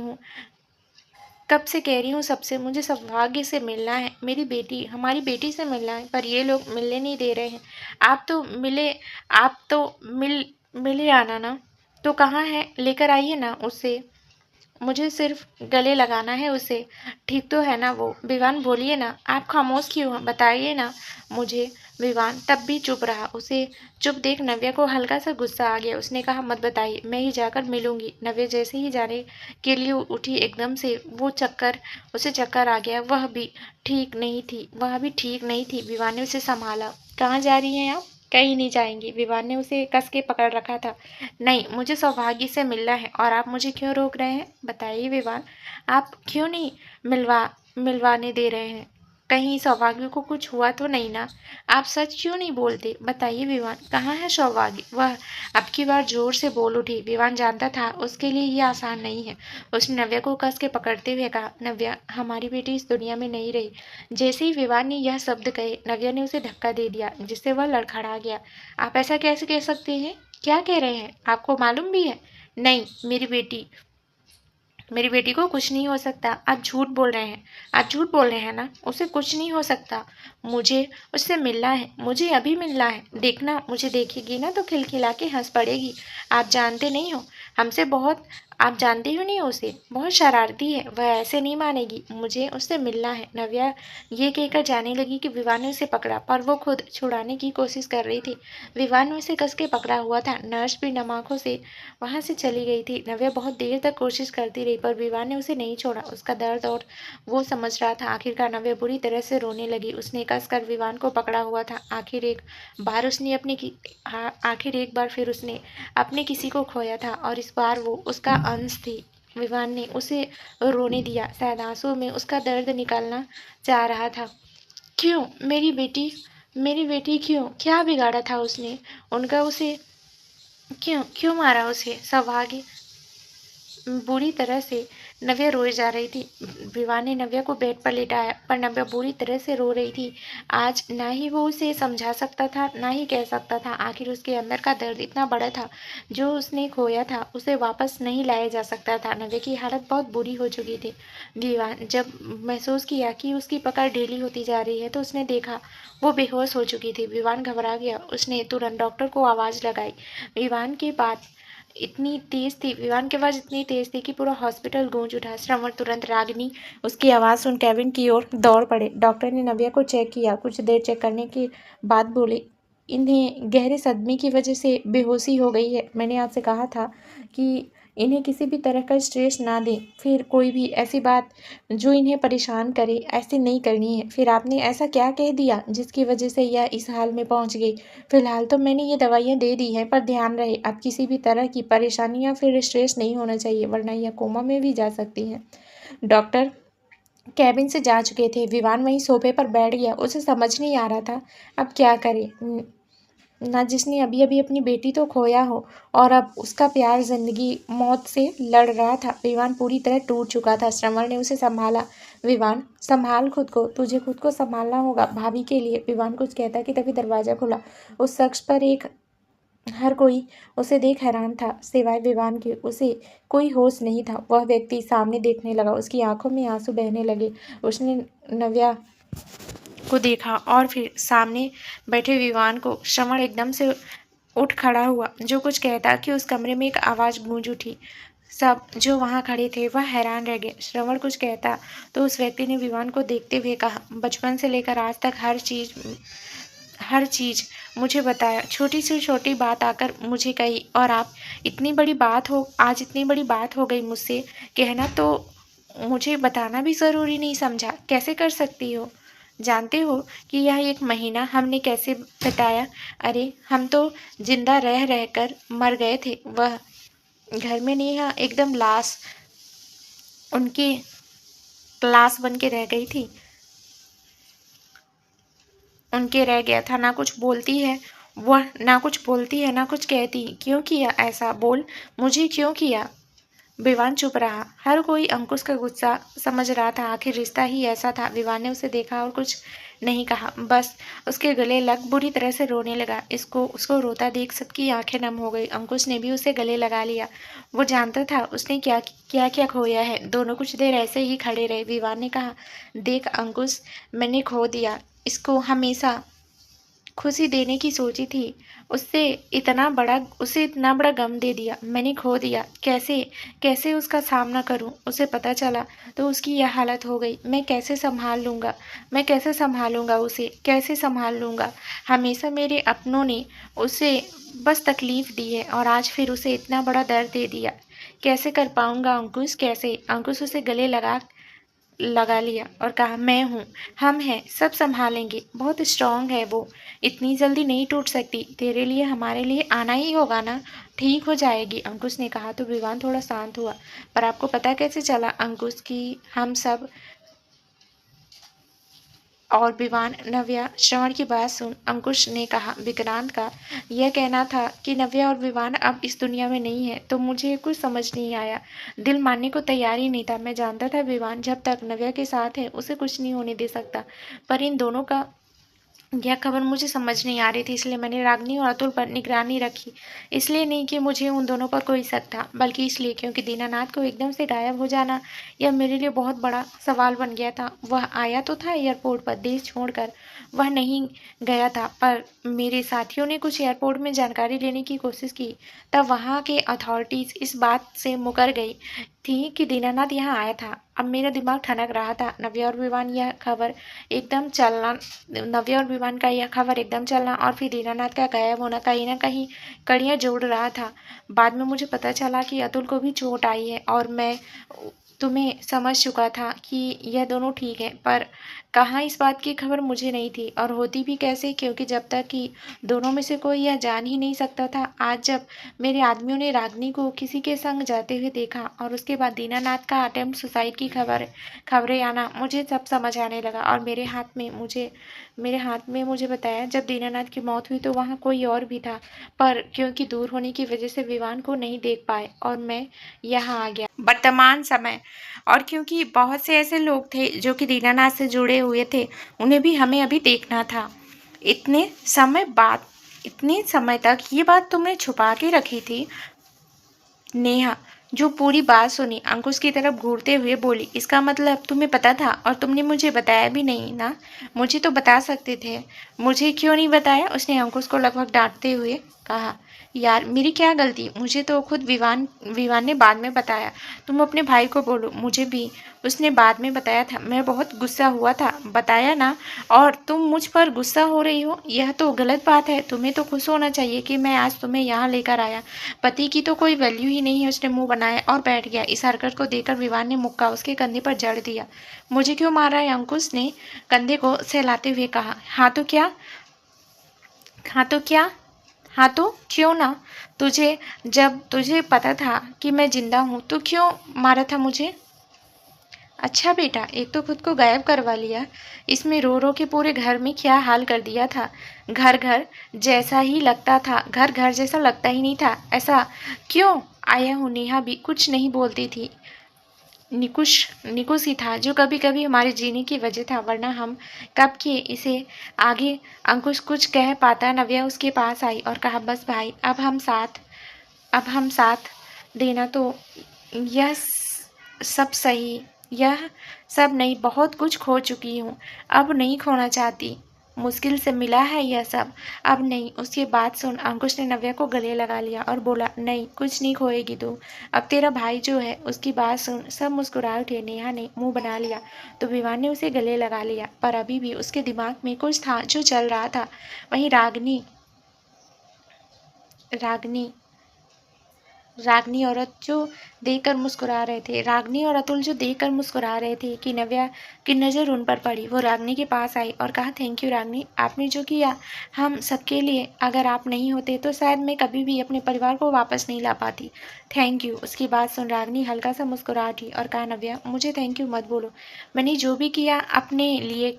Speaker 1: हूँ सबसे, मुझे सौभाग्य से मिलना है, मेरी बेटी, हमारी बेटी से मिलना है, पर ये लोग मिलने नहीं दे रहे हैं। आप तो मिले, आप तो मिले आना ना। तो कहाँ है, लेकर आइए ना उसे, मुझे सिर्फ गले लगाना है उसे। ठीक तो है ना वो। विवान बोलिए ना, आप खामोश क्यों हैं, बताइए ना मुझे। विवान तब भी चुप रहा। उसे चुप देख नव्या को हल्का सा गुस्सा आ गया। उसने कहा, मत बताइए, मैं ही जाकर मिलूंगी। नव्या जैसे ही जाने के लिए उठी, एकदम से उसे चक्कर आ गया। वह भी ठीक नहीं थी। विवान ने उसे संभाला। कहाँ जा रही हैं आप। कहीं नहीं जाएंगी। विवान ने उसे कस के पकड़ रखा था। नहीं, मुझे सौभाग्य से मिलना है, और आप मुझे क्यों रोक रहे हैं, बताइए विवान। आप क्यों नहीं मिलवा मिलवाने दे रहे हैं। कहीं सौभाग्य को कुछ हुआ तो नहीं ना। आप सच क्यों नहीं बोलते, बताइए विवान, कहाँ है सौभाग्य। वह अब की बार जोर से बोल उठी। विवान जानता था उसके लिए ये आसान नहीं है। उसने नव्या को कस के पकड़ते हुए कहा, नव्या, हमारी बेटी इस दुनिया में नहीं रही। जैसे ही विवान ने यह शब्द कहे, नव्या ने उसे धक्का दे दिया, जिससे वह लड़खड़ा गया। आप ऐसा कैसे कह सकते हैं, क्या कह रहे हैं, आपको मालूम भी है। नहीं, मेरी बेटी को कुछ नहीं हो सकता। आप झूठ बोल रहे हैं, आप झूठ बोल रहे हैं ना, उसे कुछ नहीं हो सकता। मुझे उससे मिलना है, मुझे अभी मिलना है। देखना, मुझे देखेगी ना तो खिलखिला के हंस पड़ेगी। आप जानते नहीं हो हमसे बहुत आप जानते ही नहीं हो उसे, बहुत शरारती है, वह ऐसे नहीं मानेगी। मुझे उससे मिलना है। नव्या ये कहकर जाने लगी कि विवान ने उसे पकड़ा, पर वो खुद छुड़ाने की कोशिश कर रही थी। विवान ने उसे कस के पकड़ा हुआ था। नर्स भी नम आंखों से वहां से चली गई थी। नव्या बहुत देर तक कोशिश करती रही, पर विवान ने उसे नहीं छोड़ा। उसका दर्द और वो समझ रहा था। आखिरकार नव्या बुरी तरह से रोने लगी। उसने कसकर विवान को पकड़ा हुआ था। आखिर एक बार फिर उसने अपने किसी को खोया था, और इस बार वो उसका अंश थी। विवान ने उसे रोने दिया। शायद आंसू में उसका दर्द निकालना चाह रहा था। क्यों मेरी बेटी क्यों, क्या बिगाड़ा था उसने, उनका उसे क्यों क्यों मारा उसे। सौभाग्य बुरी तरह से नव्या रोए जा रही थी। विवान ने नव्या को बेड पर लिटाया, पर नव्या बुरी तरह से रो रही थी। आज ना ही वो उसे समझा सकता था, ना ही कह सकता था। आखिर उसके अंदर का दर्द इतना बड़ा था, जो उसने खोया था उसे वापस नहीं लाया जा सकता था। नव्या की हालत बहुत बुरी हो चुकी थी। विवान जब महसूस किया कि उसकी पकड़ ढीली होती जा रही है, तो उसने देखा वो बेहोश हो चुकी थी। विवान घबरा गया। उसने तुरंत डॉक्टर को आवाज़ लगाई। विवान की आवाज़ इतनी तेज थी कि पूरा हॉस्पिटल गूंज उठा। श्रवण तुरंत रागिनी उसकी आवाज़ सुन कैबिन की ओर दौड़ पड़े। डॉक्टर ने नव्या को चेक किया। कुछ देर चेक करने के बाद बोले, इन्हें गहरे सदमे की वजह से बेहोशी हो गई है। मैंने आपसे कहा था कि इन्हें किसी भी तरह का स्ट्रेस ना दें, फिर कोई भी ऐसी बात जो इन्हें परेशान करे ऐसी नहीं करनी है। फिर आपने ऐसा क्या कह दिया जिसकी वजह से यह इस हाल में पहुंच गई। फिलहाल तो मैंने ये दवाइयाँ दे दी हैं, पर ध्यान रहे अब किसी भी तरह की परेशानी या फिर स्ट्रेस नहीं होना चाहिए, वरना यह कोमा में भी जा सकती हैं। डॉक्टर कैबिन से जा चुके थे। विवान वहीं सोफे पर बैठ गया। उसे समझ नहीं आ रहा था अब क्या करे। ना जिसने अभी अभी अपनी बेटी तो खोया हो, और अब उसका प्यार जिंदगी मौत से लड़ रहा था। विवान पूरी तरह टूट चुका था। श्रवण ने उसे संभाला। विवान, संभाल खुद को, तुझे खुद को संभालना होगा भाभी के लिए। विवान कुछ कहता कि तभी दरवाजा खुला। उस शख्स पर हर कोई उसे देख हैरान था, सिवाय विवान के। उसे कोई होश नहीं था। वह व्यक्ति सामने देखने लगा। उसकी आंखों में आंसू बहने लगे। उसने नव्या को देखा और फिर सामने बैठे विवान को। श्रवण एकदम से उठ खड़ा हुआ। जो कुछ कहता कि उस कमरे में एक आवाज़ गूंज उठी। सब जो वहाँ खड़े थे वह हैरान रह गए। श्रवण कुछ कहता तो उस व्यक्ति ने विवान को देखते हुए कहा, बचपन से लेकर आज तक हर चीज़ मुझे बताया। छोटी से छोटी बात आकर मुझे कही, और आप आज इतनी बड़ी बात हो गई मुझसे कहना, तो मुझे बताना भी ज़रूरी नहीं समझा। कैसे कर सकती हो। जानते हो कि यह एक महीना हमने कैसे बिताया। अरे हम तो जिंदा रह रह कर मर गए थे। वह घर में नेहा एकदम लाश उनकी लाश बन के रह गई थी। उनके रह गया था। ना कुछ बोलती है वह, ना कुछ बोलती है, ना कुछ कहती। क्यों किया ऐसा, बोल, मुझे क्यों किया। विवान चुप रहा। हर कोई अंकुश का गुस्सा समझ रहा था, आखिर रिश्ता ही ऐसा था। विवान ने उसे देखा और कुछ नहीं कहा, बस उसके गले लग बुरी तरह से रोने लगा। उसको रोता देख सबकी आंखें नम हो गई। अंकुश ने भी उसे गले लगा लिया। वो जानता था उसने क्या क्या क्या खोया है। दोनों कुछ देर ऐसे ही खड़े रहे। विवान ने कहा, देख अंकुश, मैंने खो दिया इसको, हमेशा खुशी देने की सोची थी, उसे इतना बड़ा गम दे दिया। मैंने खो दिया, कैसे कैसे उसका सामना करूं। उसे पता चला तो उसकी यह हालत हो गई। मैं कैसे संभालूंगा उसे, कैसे संभाल लूंगा। हमेशा मेरे अपनों ने उसे बस तकलीफ दी है और आज फिर उसे इतना बड़ा दर्द दे दिया। कैसे कर पाऊंगा अंकुश, कैसे। अंकुश उसे गले लगा लिया और कहा, मैं हूँ, हम हैं, सब संभालेंगे। बहुत स्ट्रांग है वो, इतनी जल्दी नहीं टूट सकती। तेरे लिए हमारे लिए आना ही होगा ना, ठीक हो जाएगी, अंकुश ने कहा। तो विवान थोड़ा शांत हुआ। पर आपको पता कैसे चला अंकुश कि हम सब और विवान नव्या। श्रवण की बात सुन, अंकुश ने कहा। विक्रांत का यह कहना था कि नव्या और विवान अब इस दुनिया में नहीं है, तो मुझे कुछ समझ नहीं आया। दिल मानने को तैयार ही नहीं था। मैं जानता था विवान जब तक नव्या के साथ है उसे कुछ नहीं होने दे सकता, पर इन दोनों का यह खबर मुझे समझ नहीं आ रही थी, इसलिए मैंने रागिनी और अतुल पर निगरानी रखी। इसलिए नहीं कि मुझे उन दोनों पर कोई शक था, बल्कि इसलिए क्योंकि दीनानाथ को एकदम से गायब हो जाना यह मेरे लिए बहुत बड़ा सवाल बन गया था। वह आया तो था एयरपोर्ट पर, देश छोड़कर वह नहीं गया था, पर मेरे साथियों ने कुछ एयरपोर्ट में जानकारी लेने की कोशिश की। तब वहाँ के अथॉरिटीज़ इस बात से मुकर गई थी कि दीनानाथ यहाँ आया था। अब मेरा दिमाग ठनक रहा था। नव्या और विवान का यह खबर एकदम चलना और फिर दीनानाथ का गायब होना कहीं ना कहीं कड़ियाँ जोड़ रहा था। बाद में मुझे पता चला कि अतुल को भी चोट आई है और मैं तुम्हें समझ चुका था कि यह दोनों ठीक है, पर कहाँ इस बात की खबर मुझे नहीं थी, और होती भी कैसे, क्योंकि जब तक कि दोनों में से कोई यह जान ही नहीं सकता था। आज जब मेरे आदमियों ने रागिनी को किसी के संग जाते हुए देखा और उसके बाद दीनानाथ का अटेम्प्ट सुसाइड की खबरें आना, मुझे सब समझ आने लगा। और मेरे हाथ में मुझे बताया जब दीनानाथ की मौत हुई तो वहाँ कोई और भी था, पर क्योंकि दूर होने की वजह से विवान को नहीं देख पाए और मैं यहाँ आ गया वर्तमान समय। और क्योंकि बहुत से ऐसे लोग थे जो कि दीनानाथ से जुड़े हुए थे, उन्हें भी हमें अभी देखना था। इतने इतने समय तक ये बात तुमने छुपा के रखी थी। नेहा, जो पूरी बात सुनी, अंकुश की तरफ घूरते हुए बोली, इसका मतलब तुम्हें पता था और तुमने मुझे बताया भी नहीं ना। मुझे तो बता सकते थे, मुझे क्यों नहीं बताया, उसने अंकुश को लगभग डांटते हुए कहा। यार मेरी क्या गलती, मुझे तो खुद विवान ने बाद में बताया। तुम अपने भाई को बोलो, मुझे भी उसने बाद में बताया था। मैं बहुत गुस्सा हुआ था, बताया ना, और तुम मुझ पर गुस्सा हो रही हो, यह तो गलत बात है। तुम्हें तो खुश होना चाहिए कि मैं आज तुम्हें यहाँ लेकर आया। पति की तो कोई वैल्यू ही नहीं है, उसने मुंह बनाया और बैठ गया। इस हरकत को देखकर विवान ने मुक्का उसके कंधे पर जड़ दिया। मुझे क्यों मारा है, अंकुश ने कंधे को सहलाते हुए कहा। हाँ तो क्या, हाँ तो क्या, हाँ तो क्यों ना। जब तुझे पता था कि मैं जिंदा हूँ तो क्यों मारा था मुझे। अच्छा बेटा, एक तो खुद को गायब करवा लिया, इसमें रो रो के पूरे घर में क्या हाल कर दिया था। घर घर जैसा ही लगता था, घर घर जैसा लगता ही नहीं था। ऐसा क्यों। आया हूँ, नेहा भी कुछ नहीं बोलती थी। निकुश ही था जो कभी कभी हमारे जीने की वजह था, वरना हम कब के इसे आगे। अंकुश कुछ कह पाता, नव्या उसके पास आई और कहा, बस भाई, अब हम साथ देना तो यह सब सही, यह सब नहीं, बहुत कुछ खो चुकी हूँ, अब नहीं खोना चाहती। मुश्किल से मिला है यह सब, अब नहीं। उसकी बात सुन अंकुश ने नव्या को गले लगा लिया और बोला, नहीं, कुछ नहीं खोएगी तू। अब तेरा भाई जो है उसकी बात सुन। सब मुस्कुरा उठे। नेहा ने मुंह बना लिया तो विवान ने उसे गले लगा लिया, पर अभी भी उसके दिमाग में कुछ था जो चल रहा था। वहीं रागनी रागनी और अतुल जो देखकर मुस्कुरा रहे थे कि नव्या की नज़र उन पर पड़ी। वो रागनी के पास आई और कहा, थैंक यू रागनी, आपने जो किया हम सबके लिए, अगर आप नहीं होते तो शायद मैं कभी भी अपने परिवार को वापस नहीं ला पाती। Thank you. उसकी बात सुन रागनी हल्का सा मुस्कुराती और कहा, नव्या मुझे थैंक यू मत बोलो, मैंने जो भी किया अपने लिए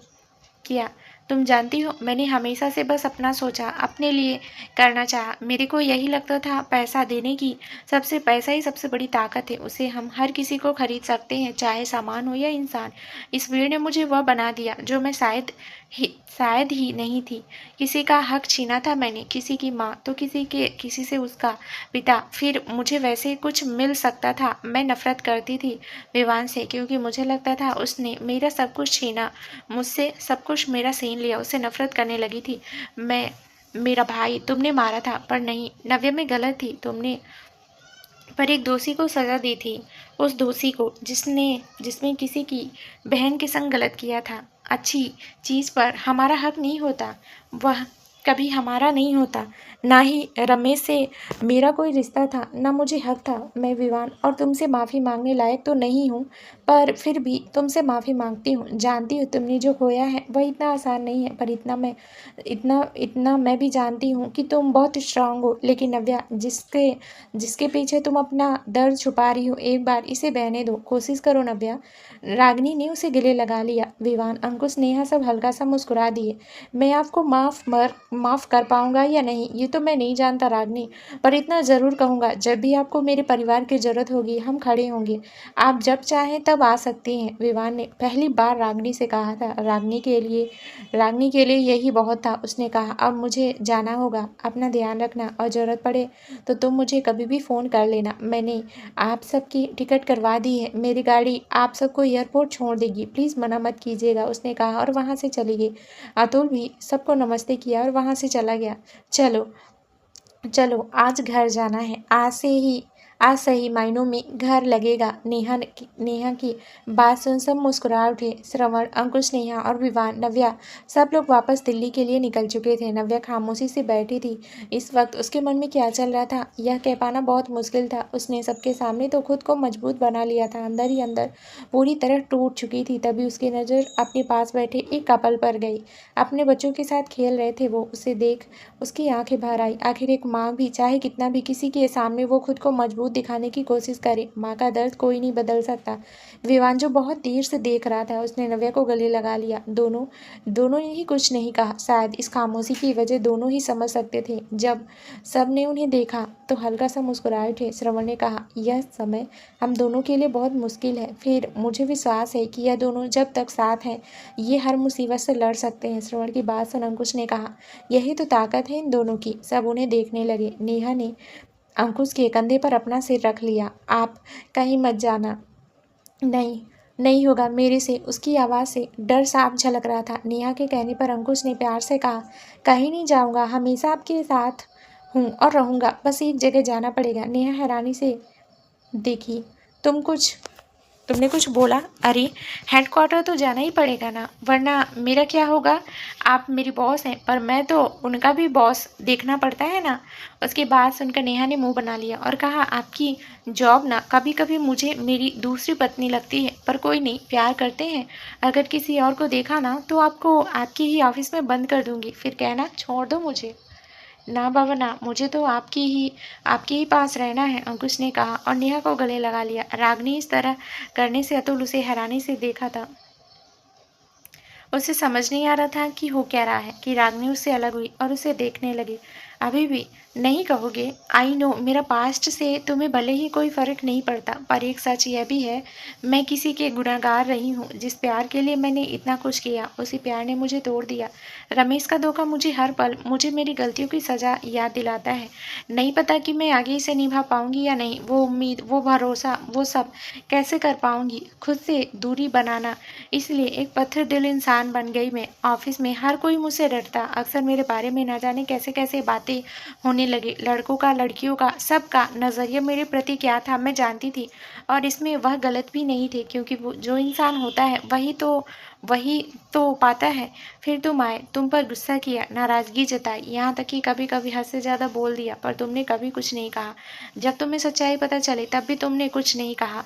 Speaker 1: किया, तुम जानती हो, मैंने हमेशा से बस अपना सोचा, अपने लिए करना चाहा। मेरे को यही लगता था पैसा देने की पैसा ही सबसे बड़ी ताकत है। उसे हम हर किसी को खरीद सकते हैं, चाहे सामान हो या इंसान। इस भीड़ ने मुझे वह बना दिया जो मैं शायद ही नहीं थी। किसी का हक छीना था मैंने, किसी की माँ तो किसी से उसका पिता। फिर मुझे वैसे कुछ मिल सकता था। मैं नफरत करती थी विवान से, क्योंकि मुझे लगता था उसने मेरा सब कुछ छीना, मुझसे सब कुछ मेरा छीन लिया। उससे नफरत करने लगी थी मैं। मेरा भाई तुमने मारा था, पर नहीं, नव्या में गलत थी। तुमने पर एक दोषी को सजा दी थी, उस दोषी को जिसमें किसी की बहन के संग गलत किया था। अच्छी चीज पर हमारा हक नहीं होता, वह कभी हमारा नहीं होता। ना ही रमेश से मेरा कोई रिश्ता था, ना मुझे हक था। मैं विवान और तुमसे माफ़ी मांगने लायक तो नहीं हूँ, पर फिर भी तुमसे माफ़ी मांगती हूँ। जानती हूँ तुमने जो खोया है वह इतना आसान नहीं है, पर इतना मैं भी जानती हूँ कि तुम बहुत स्ट्रांग हो। लेकिन नव्या, जिसके पीछे तुम अपना दर्द छुपा रही हो, एक बार इसे बहने दो, कोशिश करो नव्या। रागिनी ने उसे गले लगा लिया। विवान, अंकुश, नेहा सब हल्का सा मुस्कुरा दिए। मैं आपको माफ़ कर पाऊंगा या नहीं ये तो मैं नहीं जानता रागिनी, पर इतना ज़रूर कहूँगा, जब भी आपको मेरे परिवार की ज़रूरत होगी हम खड़े होंगे। आप जब चाहें तब आ सकती हैं। विवान ने पहली बार रागिनी से कहा था। रागिनी के लिए यही बहुत था। उसने कहा, अब मुझे जाना होगा, अपना ध्यान रखना, और ज़रूरत पड़े तो तुम मुझे कभी भी फ़ोन कर लेना। मैंने आप सबकी टिकट करवा दी है, मेरी गाड़ी आप सबको एयरपोर्ट छोड़ देगी, प्लीज़ मना मत कीजिएगा, उसने कहा और वहाँ से चली गई। अतुल भी सबको नमस्ते किया और वहाँ से चला गया। चलो चलो, आज घर जाना है, आज सही मायनों में घर लगेगा। नेहा की बात सुन सब मुस्कुरा उठे। श्रवण, अंकुश, नेहा और विवान, नव्या, सब लोग वापस दिल्ली के लिए निकल चुके थे। नव्या खामोशी से बैठी थी। इस वक्त उसके मन में क्या चल रहा था यह कह पाना बहुत मुश्किल था। उसने सबके सामने तो खुद को मजबूत बना लिया था, अंदर ही अंदर पूरी तरह टूट चुकी थी। तभी उसकी नज़र अपने पास बैठे एक कपल पर गई। अपने बच्चों के साथ खेल रहे थे वो। उसे देख उसकी आंखें भर आई। आखिर एक माँ भी चाहे कितना भी किसी के सामने वो खुद को मजबूत दिखाने की कोशिश करे, माँ का दर्द कोई नहीं बदल सकता। विवान जो बहुत देर से देख रहा था, उसने नव्या को गले लगा लिया। दोनों ने ही कुछ नहीं कहा। शायद इस खामोशी की वजह दोनों ही समझ सकते थे। जब सब ने उन्हें देखा तो हल्का सा मुस्कुराए उठे। श्रवण ने कहा, यह समय हम दोनों के लिए बहुत मुश्किल है, फिर मुझे विश्वास है कि यह दोनों जब तक साथ हैं ये हर मुसीबत से लड़ सकते हैं। श्रवण की बात सुन अंकुश ने कहा, यही तो ताकत है इन दोनों की। सब उन्हें देखने लगे। नेहा ने अंकुश के कंधे पर अपना सिर रख लिया। आप कहीं मत जाना। नहीं, नहीं होगा मेरे से, उसकी आवाज़ से डर साफ झलक रहा था। नेहा के कहने पर अंकुश ने प्यार से कहा, कहीं नहीं जाऊंगा, हमेशा आपके साथ हूँ और रहूँगा, बस एक जगह जाना पड़ेगा। नेहा हैरानी से देखी, तुमने कुछ बोला? अरे, हेडक्वार्टर तो जाना ही पड़ेगा ना, वरना मेरा क्या होगा? आप मेरी बॉस हैं, पर मैं तो उनका भी बॉस देखना पड़ता है ना। उसकी बात सुनकर नेहा ने मुंह बना लिया और कहा, आपकी जॉब ना कभी कभी मुझे मेरी दूसरी पत्नी लगती है, पर कोई नहीं, प्यार करते हैं। अगर किसी और को देखा ना तो आपको आपकी ही ऑफिस में बंद कर दूंगी, फिर कहना छोड़ दो मुझे। ना बाबा ना, मुझे तो आपके ही पास रहना है, अंकुश ने कहा और नेहा को गले लगा लिया। रागनी इस तरह करने से अतुल उसे हैरानी से देखा था। उसे समझ नहीं आ रहा था कि हो क्या रहा है कि रागनी उससे अलग हुई और उसे देखने लगी। अभी भी नहीं कहोगे? आई नो, मेरा पास्ट से तुम्हें भले ही कोई फ़र्क नहीं पड़ता, पर एक सच यह भी है, मैं किसी के गुनहगार रही हूँ। जिस प्यार के लिए मैंने इतना कुछ किया, उसी प्यार ने मुझे तोड़ दिया। रमेश का धोखा मुझे हर पल मुझे मेरी गलतियों की सज़ा याद दिलाता है। नहीं पता कि मैं आगे इसे निभा पाऊंगी या नहीं। वो उम्मीद, वो भरोसा, वो सब कैसे कर पाऊंगी? खुद से दूरी बनाना, इसलिए एक पत्थर दिल इंसान बन गई मैं। ऑफिस में हर कोई मुझसे डरता, अक्सर मेरे बारे में ना जाने कैसे कैसे बातें होने लगी। लड़कों का, लड़कियों का, सबका नज़रिया मेरे प्रति क्या था मैं जानती थी, और इसमें वह गलत भी नहीं थे, क्योंकि वो जो इंसान होता है वही तो पाता है। फिर तुम आए, तुम पर गुस्सा किया, नाराज़गी जताई, यहाँ तक कि कभी कभी हद से ज़्यादा बोल दिया, पर तुमने कभी कुछ नहीं कहा। जब तुम्हें सच्चाई पता चली तब भी तुमने कुछ नहीं कहा।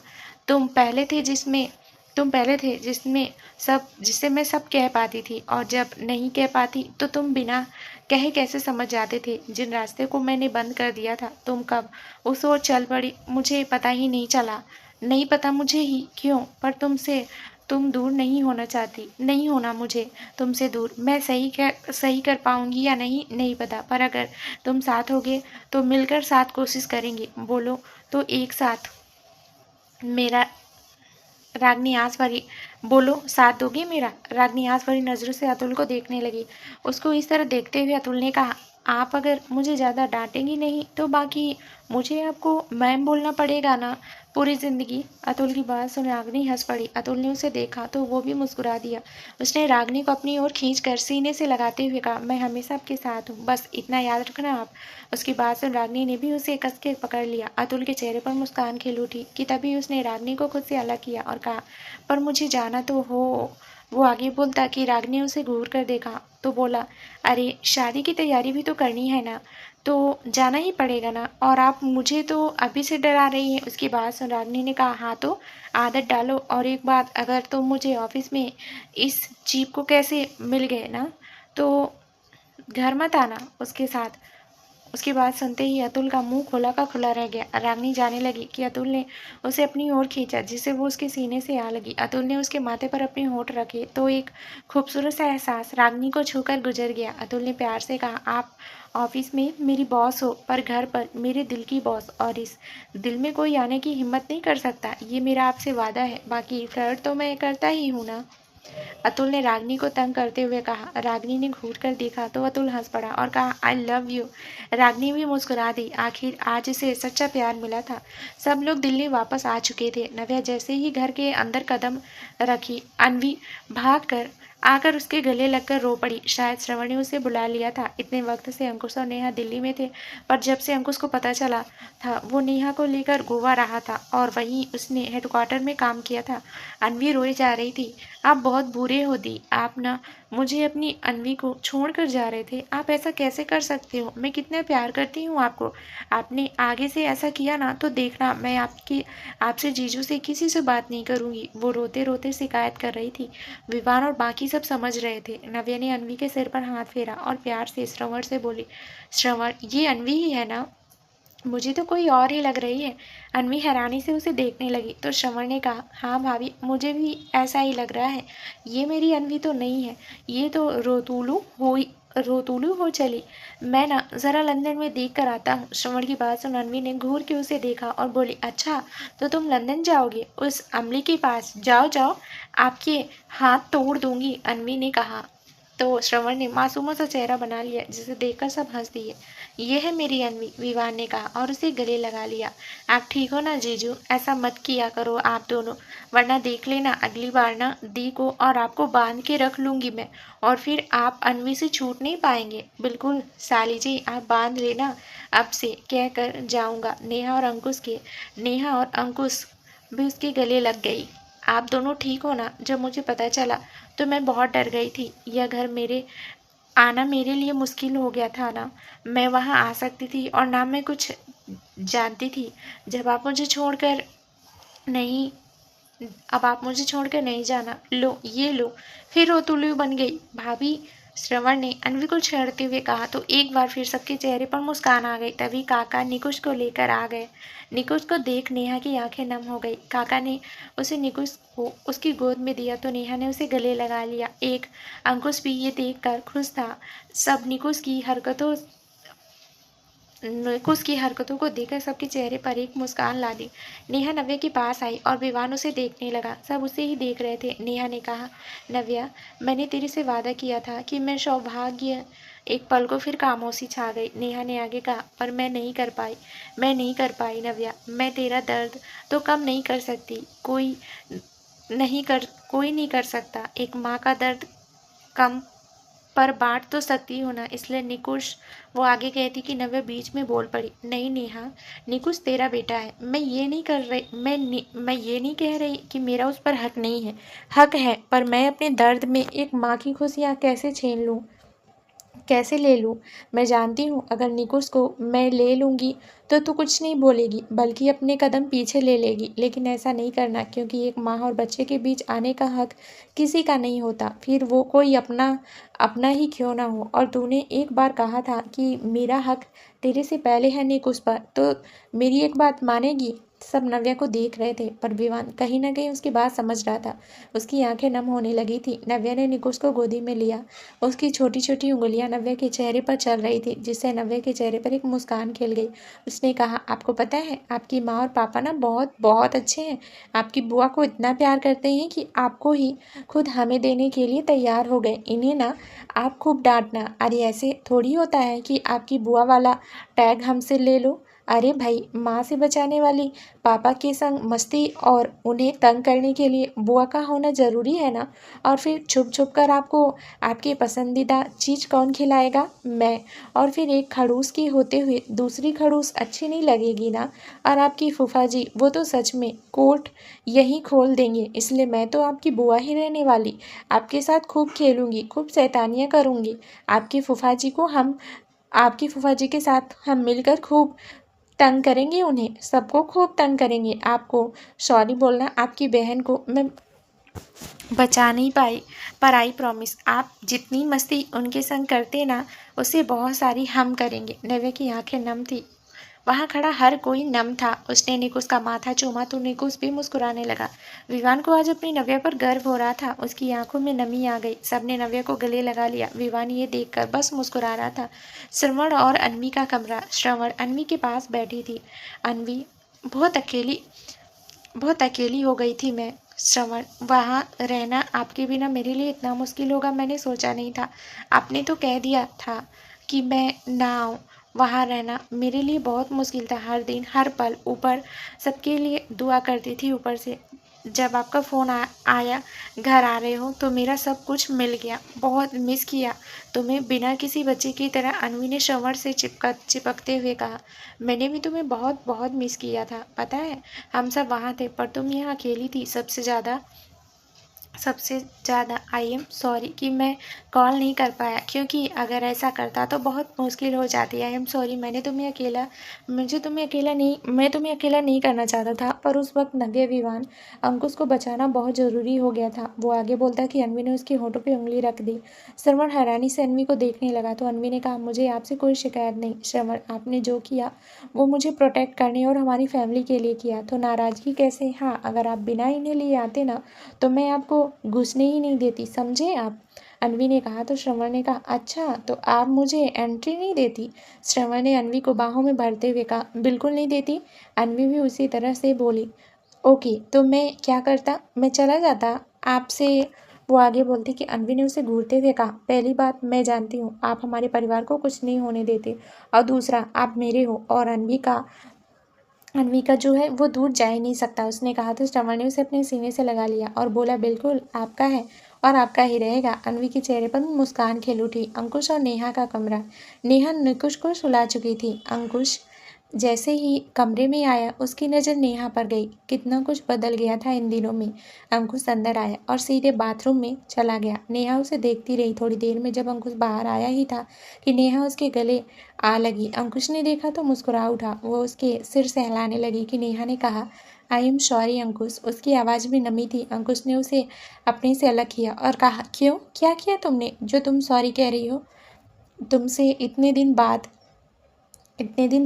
Speaker 1: तुम पहले थे जिसमें तुम पहले थे जिससे मैं सब कह पाती थी, और जब नहीं कह पाती तो तुम बिना कहे कैसे समझ जाते थे। जिन रास्ते को मैंने बंद कर दिया था, तुम कब उस ओर चल पड़ी मुझे पता ही नहीं चला। नहीं पता मुझे ही क्यों, पर तुम दूर नहीं होना चाहती, नहीं होना मुझे तुमसे दूर। मैं सही कर पाऊंगी या नहीं नहीं पता, पर अगर तुम साथ होगे तो मिलकर साथ कोशिश करेंगे। बोलो तो एक साथ मेरा। रागनी आस भरी बोलो साथ दोगे मेरा? रागनी आस भरी नजरों से अतुल को देखने लगी। उसको इस तरह देखते हुए अतुल ने कहा, आप अगर मुझे ज़्यादा डांटेंगी नहीं तो बाकी मुझे आपको मैम बोलना पड़ेगा ना पूरी ज़िंदगी? अतुल की बात सुन रागनी हंस पड़ी। अतुल ने उसे देखा तो वो भी मुस्कुरा दिया। उसने रागनी को अपनी ओर खींचकर सीने से लगाते हुए कहा, मैं हमेशा आपके साथ हूँ, बस इतना याद रखना आप। उसकी बात सुन रागनी ने भी उसे कस के पकड़ लिया। अतुल के चेहरे पर मुस्कान खिल उठी कि तभी उसने रागनी को खुद से अलग किया और कहा, पर मुझे जाना तो हो। वो आगे बोलता कि रागनी उसे घूर कर देखा तो बोला, अरे शादी की तैयारी भी तो करनी है ना, तो जाना ही पड़ेगा ना, और आप मुझे तो अभी से डरा रही हैं। उसकी बात सुन रागनी ने कहा, हाँ तो आदत डालो। और एक बात, अगर तुम मुझे ऑफिस में इस जीप को कैसे मिल गए ना, तो घर मत आना उसके साथ। उसकी बात सुनते ही अतुल का मुंह खुला का खुला रह गया। रागनी जाने लगी कि अतुल ने उसे अपनी ओर खींचा, जिससे वो उसके सीने से आ लगी। अतुल ने उसके माथे पर अपने होंठ रखे तो एक खूबसूरत सा एहसास रागनी को छूकर गुजर गया। अतुल ने प्यार से कहा, आप ऑफिस में मेरी बॉस हो, पर घर पर मेरे दिल की बॉस, और इस दिल में कोई आने की हिम्मत नहीं कर सकता। ये मेरा आपसे वादा है। बाकी फ्लर्ट तो मैं करता ही हूँ ना। अतुल ने रागनी को तंग करते हुए कहा। रागनी ने घूर कर देखा तो अतुल हंस पड़ा और कहा, आई लव यू। रागनी भी मुस्कुरा दी। आखिर आज इसे सच्चा प्यार मिला था। सब लोग दिल्ली वापस आ चुके थे। नव्या जैसे ही घर के अंदर कदम रखी, अनवी भाग कर आकर उसके गले लगकर रो पड़ी। शायद श्रवण ने उसे बुला लिया था। इतने वक्त से अंकुश और नेहा दिल्ली में थे, पर जब से अंकुश को पता चला था वो नेहा को लेकर गोवा रहा था और वहीं उसने हेडक्वार्टर में काम किया था। अनवी रोई जा रही थी। आप बहुत बुरे हो दी। आप ना मुझे अपनी अनवी को छोड़ कर जा रहे थे। आप ऐसा कैसे कर सकते हो? मैं कितना प्यार करती हूँ आपको। आपने आगे से ऐसा किया ना तो देखना मैं आपसे जीजू से किसी से बात नहीं करूँगी। वो रोते रोते शिकायत कर रही थी। विवान और बाकी सब समझ रहे थे। नव्या ने अनवी के सिर पर हाथ फेरा और प्यार से श्रवण से बोली, श्रवण ये अनवी ही है ना? मुझे तो कोई और ही लग रही है। अनवी हैरानी से उसे देखने लगी तो श्रवण ने कहा, हाँ भाभी मुझे भी ऐसा ही लग रहा है। ये मेरी अनवी तो नहीं है, ये तो रोतुलू हो चली। मैं ना ज़रा लंदन में देख कर आता हूँ। श्रवण की बात सुन अनवी ने घूर के उसे देखा और बोली, अच्छा तो तुम लंदन जाओगे? उस अमली के पास? जाओ जाओ, आपके हाथ तोड़ दूंगी। अनवी ने कहा तो श्रवण ने मासूमा सा चेहरा बना लिया, जिसे देखकर सब हंस दिए। ये है मेरी अनवी, विवान ने कहा और उसे गले लगा लिया। आप ठीक हो ना जीजू? ऐसा मत किया करो आप दोनों, वरना देख लेना अगली बार ना दी को और आपको बांध के रख लूंगी मैं, और फिर आप अनवी से छूट नहीं पाएंगे। बिल्कुल साली जी, आप बांध लेना अब से, कह कर जाऊंगा। नेहा और अंकुश भी उसके गले लग गई। आप दोनों ठीक हो ना? जब मुझे पता चला तो मैं बहुत डर गई थी। यह घर मेरे आना मेरे लिए मुश्किल हो गया था ना। मैं वहाँ आ सकती थी और ना मैं कुछ जानती थी। जब आप मुझे छोड़कर नहीं अब आप मुझे छोड़कर नहीं जाना। लो ये लो। फिर रोतुलू बन गई भाभी, श्रवण ने अनवी को छेड़ते हुए कहा तो एक बार फिर सबके चेहरे पर मुस्कान आ गई। तभी काका निकुश को लेकर आ गए। निकुश को देख नेहा की आंखें नम हो गई। काका ने उसे निकुश को उसकी गोद में दिया तो नेहा ने उसे गले लगा लिया। एक अंकुश भी ये देखकर खुश था। सब निकुश की हरकतों को देखकर सबके चेहरे पर एक मुस्कान ला दी। नेहा नव्या के पास आई और विवान उसे देखने लगा। सब उसे ही देख रहे थे। नेहा ने कहा, नव्या मैंने तेरे से वादा किया था कि मैं सौभाग्य। एक पल को फिर खामोशी छा गई। नेहा ने आगे कहा, पर मैं नहीं कर पाई नव्या। मैं तेरा दर्द तो कम नहीं कर सकती, कोई नहीं कर सकता। एक माँ का दर्द कम पर बांट तो सकती हो ना, इसलिए निकुश। वो आगे कहती कि नव्या बीच में बोल पड़ी, नहीं नेहा, निकुश तेरा बेटा है। मैं ये नहीं कह रही कि मेरा उस पर हक नहीं है। हक है, पर मैं अपने दर्द में एक माँ की खुशियाँ कैसे छीन लूँ, कैसे ले लूँ? मैं जानती हूँ अगर निकुश को मैं ले लूँगी तो तू कुछ नहीं बोलेगी, बल्कि अपने कदम पीछे ले लेगी। लेकिन ऐसा नहीं करना, क्योंकि एक माँ और बच्चे के बीच आने का हक किसी का नहीं होता, फिर वो कोई अपना अपना ही क्यों ना हो। और तूने एक बार कहा था कि मेरा हक तेरे से पहले है निकुश पर, तो मेरी एक बात मानेगी? सब नव्या को देख रहे थे, पर विवान कहीं न कहीं उसकी बात समझ रहा था। उसकी आंखें नम होने लगी थी। नव्या ने निकुंज को गोदी में लिया। उसकी छोटी-छोटी उँगलियां नव्या के चेहरे पर चल रही थी, जिससे नव्या के चेहरे पर एक मुस्कान खिल गई। उसने कहा, आपको पता है, आपकी माँ और पापा ना बहुत बहुत अच्छे हैं। आपकी बुआ को इतना प्यार करते हैं कि आपको ही खुद हमें देने के लिए तैयार हो गए। इन्हें ना आप खूब डांटना। अरे ऐसे थोड़ी होता है कि आपकी बुआ वाला टैग हमसे ले लो। अरे भाई, माँ से बचाने वाली पापा के संग मस्ती और उन्हें तंग करने के लिए बुआ का होना ज़रूरी है ना। और फिर छुप छुप कर आपको आपकी पसंदीदा चीज़ कौन खिलाएगा? मैं। और फिर एक खड़ूस की होते हुए दूसरी खड़ूस अच्छी नहीं लगेगी ना। और आपकी फूफा जी वो तो सच में कोर्ट यहीं खोल देंगे, इसलिए मैं तो आपकी बुआ ही रहने वाली। आपके साथ खूब खेलूंगी, खूब शैतानियाँ करूंगी। आपकी फूफा जी को हम आपकी फूफा जी के साथ हम मिलकर खूब तंग करेंगे, उन्हें सबको खूब तंग करेंगे। आपको सॉरी बोलना आपकी बहन को मैं बचा नहीं पाई, पर आई प्रॉमिस आप जितनी मस्ती उनके संग करते ना, उससे बहुत सारी हम करेंगे। नव्या की आंखें नम थी। वहाँ खड़ा हर कोई नम था। उसने निकुंज का माथा चूमा तो निकुंज भी मुस्कुराने लगा। विवान को आज अपनी नव्या पर गर्व हो रहा था। उसकी आंखों में नमी आ गई। सबने नव्या को गले लगा लिया। विवान ये देखकर बस मुस्कुरा रहा था। श्रवण और अन्वी का कमरा। श्रवण अन्वी के पास बैठी थी। अन्वी, बहुत अकेली बहुत अकेली हो गई थी मैं। श्रवण, वहाँ रहना आपके बिना मेरे लिए इतना मुश्किल होगा मैंने सोचा नहीं था। आपने तो कह दिया था कि मैं ना आऊँ। वहाँ रहना मेरे लिए बहुत मुश्किल था। हर दिन हर पल ऊपर सबके लिए दुआ करती थी। ऊपर से जब आपका फ़ोन आया घर आ रहे हो तो मेरा सब कुछ मिल गया। बहुत मिस किया तुम्हें बिना किसी बच्चे की तरह। अन्वी ने श्रवण से चिपकते हुए कहा, मैंने भी तुम्हें बहुत बहुत मिस किया था। पता है, हम सब वहाँ थे पर तुम यहाँ अकेली थी। सबसे ज़्यादा आई एम सॉरी कि मैं कॉल नहीं कर पाया, क्योंकि अगर ऐसा करता तो बहुत मुश्किल हो जाती। आई एम सॉरी, मैं तुम्हें अकेला नहीं करना चाहता था, पर उस वक्त नव्या विवान अंकुश को बचाना बहुत ज़रूरी हो गया था। वो आगे बोलता कि अन्वी ने उसके होठों पे उंगली रख दी। श्रवण हैरानी से अन्वी को देखने लगा तो अन्वी ने कहा, मुझे आपसे कोई शिकायत नहीं श्रवण, आपने जो किया वो मुझे प्रोटेक्ट करने और हमारी फैमिली के लिए किया, तो नाराज़गी कैसे? हाँ, अगर आप बिना इन्हें लिए आते ना तो मैं आपको घुसने ही नहीं देती, समझे आप? अन्वी ने कहा तो श्रवण ने कहा, अच्छा तो आप मुझे एंट्री नहीं देती? श्रवण ने अन्वी को बाहों में भरते हुए कहा, बिल्कुल नहीं देती। अन्वी भी उसी तरह से बोली। ओके, तो मैं क्या करता? मैं चला जाता आपसे। वो आगे बोलती कि अन्वी ने उसे घूरते हुए कहा, पहली बात मैं जानती हूँ आप हमारे परिवार को कुछ नहीं होने देते, और दूसरा आप मेरे हो और अन्वी का जो है वो दूर जा ही नहीं सकता। उसने कहा तो श्रवण ने उसे अपने सीने से लगा लिया और बोला, बिल्कुल आपका है और आपका ही रहेगा। अन्वी के चेहरे पर मुस्कान खिल उठी। अंकुश और नेहा का कमरा। नेहा निकुंज को सुला चुकी थी। अंकुश जैसे ही कमरे में आया उसकी नज़र नेहा पर गई। कितना कुछ बदल गया था इन दिनों में। अंकुश अंदर आया और सीधे बाथरूम में चला गया। नेहा उसे देखती रही। थोड़ी देर में जब अंकुश बाहर आया ही था कि नेहा उसके गले आ लगी। अंकुश ने देखा तो मुस्कुरा उठा। वो उसके सिर सहलाने लगी कि नेहा ने कहा, आई एम सॉरी अंकुश। उसकी आवाज़ में नमी थी। अंकुश ने उसे अपने से अलग किया और कहा, क्यों, क्या किया तुमने जो तुम सॉरी कह रही हो? तुमसे इतने दिन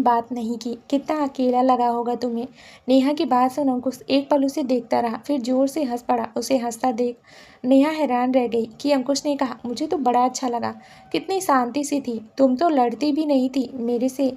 Speaker 1: बात नहीं की। कितना अकेला लगा होगा तुम्हें। नेहा की बात सुन अंकुश एक पल उसे देखता रहा, फिर जोर से हंस पड़ा। उसे हंसता देख नेहा हैरान रह गई कि अंकुश ने कहा, मुझे तो बड़ा अच्छा लगा। कितनी शांति सी थी, तुम तो लड़ती भी नहीं थी मेरे से।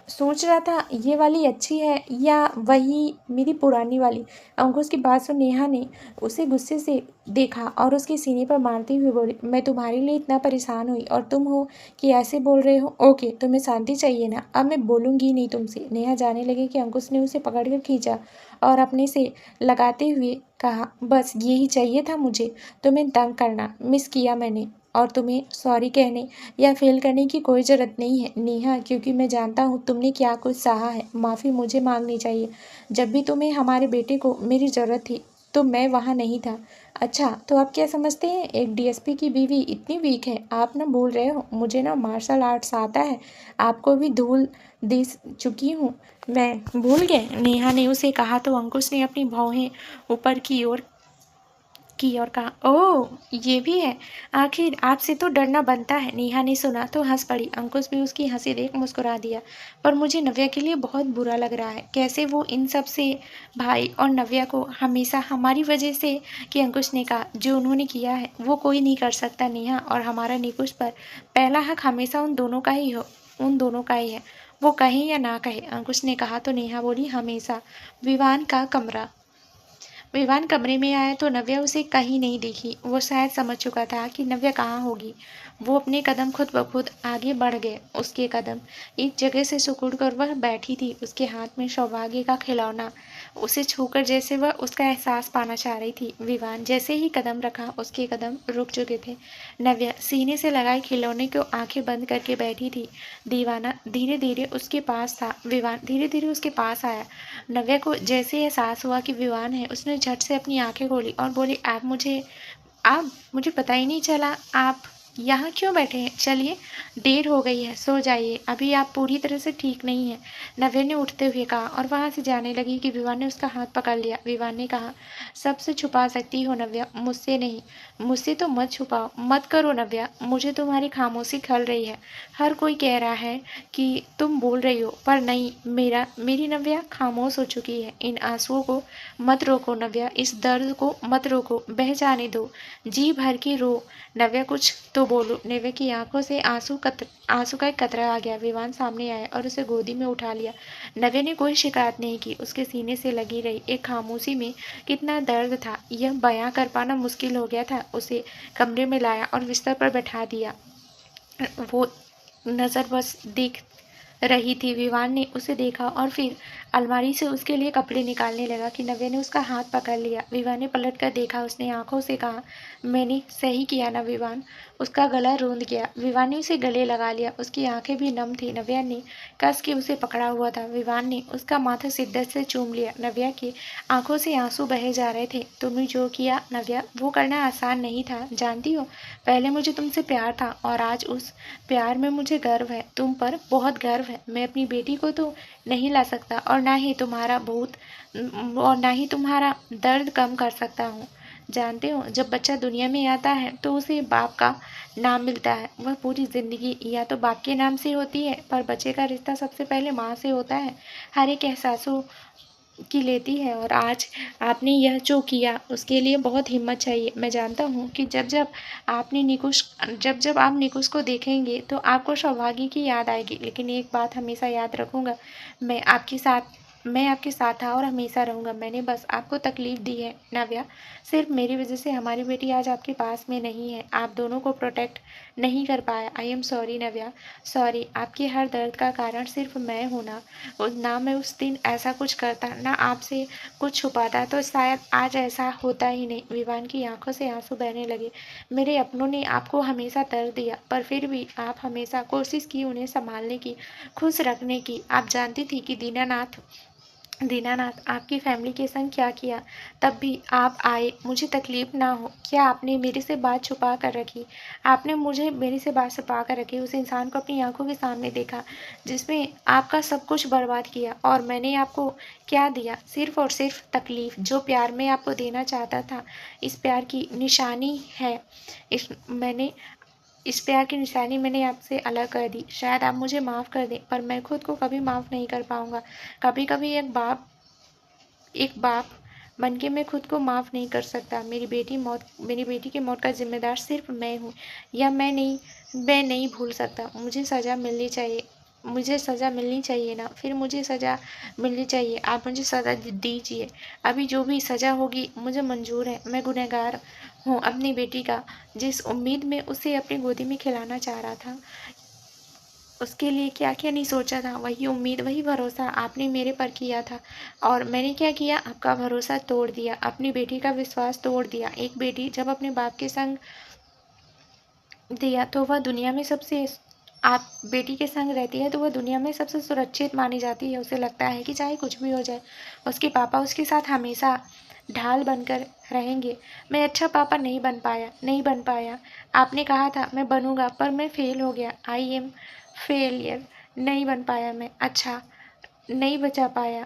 Speaker 1: सोच रहा था ये वाली अच्छी है या वही मेरी पुरानी वाली। अंकुश की बात सुन नेहा ने उसे गुस्से से देखा और उसके सीने पर मारती हुई बोली, मैं तुम्हारे लिए इतना परेशान हुई और तुम हो कि ऐसे बोल रहे हो? ओके, तुम्हें शांति चाहिए ना, अब मैं बोलूँगी नहीं तुमसे। नेहा जाने लगी कि अंकुश ने उसे पकड़ कर खींचा और अपने से लगाते हुए कहा, बस यही चाहिए था मुझे, तुम्हें तंग करना। मिस किया मैंने, और तुम्हें सॉरी कहने या फेल करने की कोई ज़रूरत नहीं है नेहा, क्योंकि मैं जानता हूँ तुमने क्या कुछ सहा है। माफ़ी मुझे मांगनी चाहिए। जब भी तुम्हें हमारे बेटे को मेरी ज़रूरत थी तो मैं वहाँ नहीं था। अच्छा, तो आप क्या समझते हैं एक डीएसपी की बीवी इतनी वीक है? आप ना भूल रहे हो, मुझे ना मार्शल आर्ट्स आता है। आपको भी धूल दे चुकी हूँ मैं, भूल गए? नेहा ने उसे कहा तो अंकुश ने अपनी भौहें ऊपर की ओर की और कहा, ओह ये भी है, आखिर आपसे तो डरना बनता है। नेहा ने सुना तो हंस पड़ी। अंकुश भी उसकी हंसी देख मुस्कुरा दिया। पर मुझे नव्या के लिए बहुत बुरा लग रहा है, कैसे वो इन सब से भाई और नव्या को हमेशा हमारी वजह से। कि अंकुश ने कहा, जो उन्होंने किया है वो कोई नहीं कर सकता नेहा, और हमारा निकुश पर पहला हक हमेशा उन दोनों का ही है, वो कहे या ना कहे। अंकुश ने कहा तो नेहा बोली, हमेशा। विवान कमरे में आया तो नव्या उसे कहीं नहीं दिखी। वो शायद समझ चुका था कि नव्या कहाँ होगी। वो अपने कदम खुद ब खुद आगे बढ़ गए। उसके कदम एक जगह से सिकुड़ कर वह बैठी थी, उसके हाथ में सौभाग्य का खिलौना उसे छूकर जैसे वह उसका एहसास पाना चाह रही थी। विवान जैसे ही कदम रखा उसके कदम रुक चुके थे। नव्या सीने से लगाए खिलौने को आंखें बंद करके बैठी थी। दीवाना धीरे धीरे उसके पास था। विवान धीरे धीरे उसके पास आया। नव्या को जैसे एहसास हुआ कि विवान है, उसने झट से अपनी आंखें खोली और बोली, आप मुझे पता ही नहीं चला, आप यहाँ क्यों बैठे हैं? चलिए, देर हो गई है, सो जाइए, अभी आप पूरी तरह से ठीक नहीं हैं। नव्या ने उठते हुए कहा और वहाँ से जाने लगी कि विवान ने उसका हाथ पकड़ लिया। विवान ने कहा, सबसे छुपा सकती हो नव्या, मुझसे नहीं। मुझसे तो मत छुपाओ, मत करो नव्या, मुझे तुम्हारी खामोशी खल रही है। हर कोई कह रहा है कि तुम बोल रही हो, पर नहीं, मेरी नव्या खामोश हो चुकी है। इन आंसुओं को मत रोको नव्या, इस दर्द को मत रोको, बह जाने दो, जी भर के रो। नव्या कुछ तो बोलो। नव्या की आंखों से आंसू का एक कतरा आ गया। विवान सामने आया और उसे गोदी में उठा लिया। नव्या ने कोई शिकायत नहीं की। उसके सीने से लगी रही एक खामोशी में कितना दर्द था, यह बयां कर पाना मुश्किल हो गया था। उसे कमरे में लाया और बिस्तर पर बैठा दिया। वो नज़र बस देख रही थी। विवान ने उसे देखा और फिर अलमारी से उसके लिए कपड़े निकालने लगा कि नव्या ने उसका हाथ पकड़ लिया। विवान ने पलट कर देखा। उसने आंखों से कहा, मैंने सही किया ना विवान? उसका गला रूंध गया। विवान ने उसे गले लगा लिया। उसकी आंखें भी नम थी। नव्या ने कस के उसे पकड़ा हुआ था। विवान ने उसका माथा शिद्दत से चूम लिया। नव्या की आंखों से आंसू बहे जा रहे थे। तुमने जो किया नव्या, वो करना आसान नहीं था, जानती हो। पहले मुझे तुमसे प्यार था और आज उस प्यार में मुझे गर्व है, तुम पर बहुत गर्व है। मैं अपनी बेटी को तो नहीं ला सकता और ना ही तुम्हारा दर्द कम कर सकता हूँ। जानते हो, जब बच्चा दुनिया में आता है तो उसे बाप का नाम मिलता है। वह पूरी जिंदगी या तो बाप के नाम से होती है, पर बच्चे का रिश्ता सबसे पहले माँ से होता है। हर एक एहसासों की लेती है। और आज आपने यह जो किया उसके लिए बहुत हिम्मत चाहिए। मैं जानता हूँ कि जब जब आप निकुश को देखेंगे तो आपको सौभाग्य की याद आएगी, लेकिन एक बात हमेशा याद रखूँगा, मैं आपके साथ था और हमेशा रहूँगा। मैंने बस आपको तकलीफ दी है नव्या, सिर्फ मेरी वजह से हमारी बेटी आज आपके पास में नहीं है, आप दोनों को प्रोटेक्ट नहीं कर पाया। I am sorry Navya, sorry. आपके हर दर्द का कारण सिर्फ मैं हूँ ना। ना मैं उस दिन ऐसा कुछ करता, ना आपसे कुछ छुपाता, तो शायद आज ऐसा होता ही नहीं। विवान की आंखों से आंसू बहने लगे। मेरे अपनों ने आपको हमेशा दर्द दिया, पर फिर भी आप हमेशा कोशिश की उन्हें संभालने की, खुश रखने की। आप जानती थी कि दीनानाथ आपकी फैमिली के संग क्या किया, तब भी आप आए, मुझे तकलीफ ना हो। क्या आपने मेरे से बात छुपा कर रखी? आपने मुझे मेरे से बात छुपा कर रखी, उस इंसान को अपनी आंखों के सामने देखा जिसमें आपका सब कुछ बर्बाद किया, और मैंने आपको क्या दिया? सिर्फ और सिर्फ तकलीफ। जो प्यार मैं आपको देना चाहता था, इस प्यार की निशानी है। इस प्यार की निशानी मैंने आपसे अलग कर दी। शायद आप मुझे माफ़ कर दें, पर मैं खुद को कभी माफ़ नहीं कर पाऊंगा। कभी कभी एक बाप बन के मैं खुद को माफ़ नहीं कर सकता। मेरी बेटी की मौत का जिम्मेदार सिर्फ मैं हूँ। या मैं नहीं भूल सकता। मुझे सज़ा मिलनी चाहिए ना, फिर मुझे सज़ा मिलनी चाहिए। आप मुझे सज़ा दीजिए। अभी जो भी सज़ा होगी मुझे मंजूर है। मैं गुनहगार हूँ अपनी बेटी का। जिस उम्मीद में उसे अपनी गोदी में खिलाना चाह रहा था, उसके लिए क्या क्या नहीं सोचा था। वही उम्मीद, वही भरोसा आपने मेरे पर किया था, और मैंने क्या किया? आपका भरोसा तोड़ दिया, अपनी बेटी का विश्वास तोड़ दिया। एक बेटी जब अपने बाप के संग दिया तो वह दुनिया में सबसे आप बेटी के संग रहती है तो वह दुनिया में सबसे सुरक्षित मानी जाती है। उसे लगता है कि चाहे कुछ भी हो जाए, उसके पापा उसके साथ हमेशा ढाल बनकर रहेंगे। मैं अच्छा पापा नहीं बन पाया। आपने कहा था मैं बनूंगा, पर मैं फेल हो गया। I am failure. नहीं बन पाया, मैं अच्छा नहीं बचा पाया।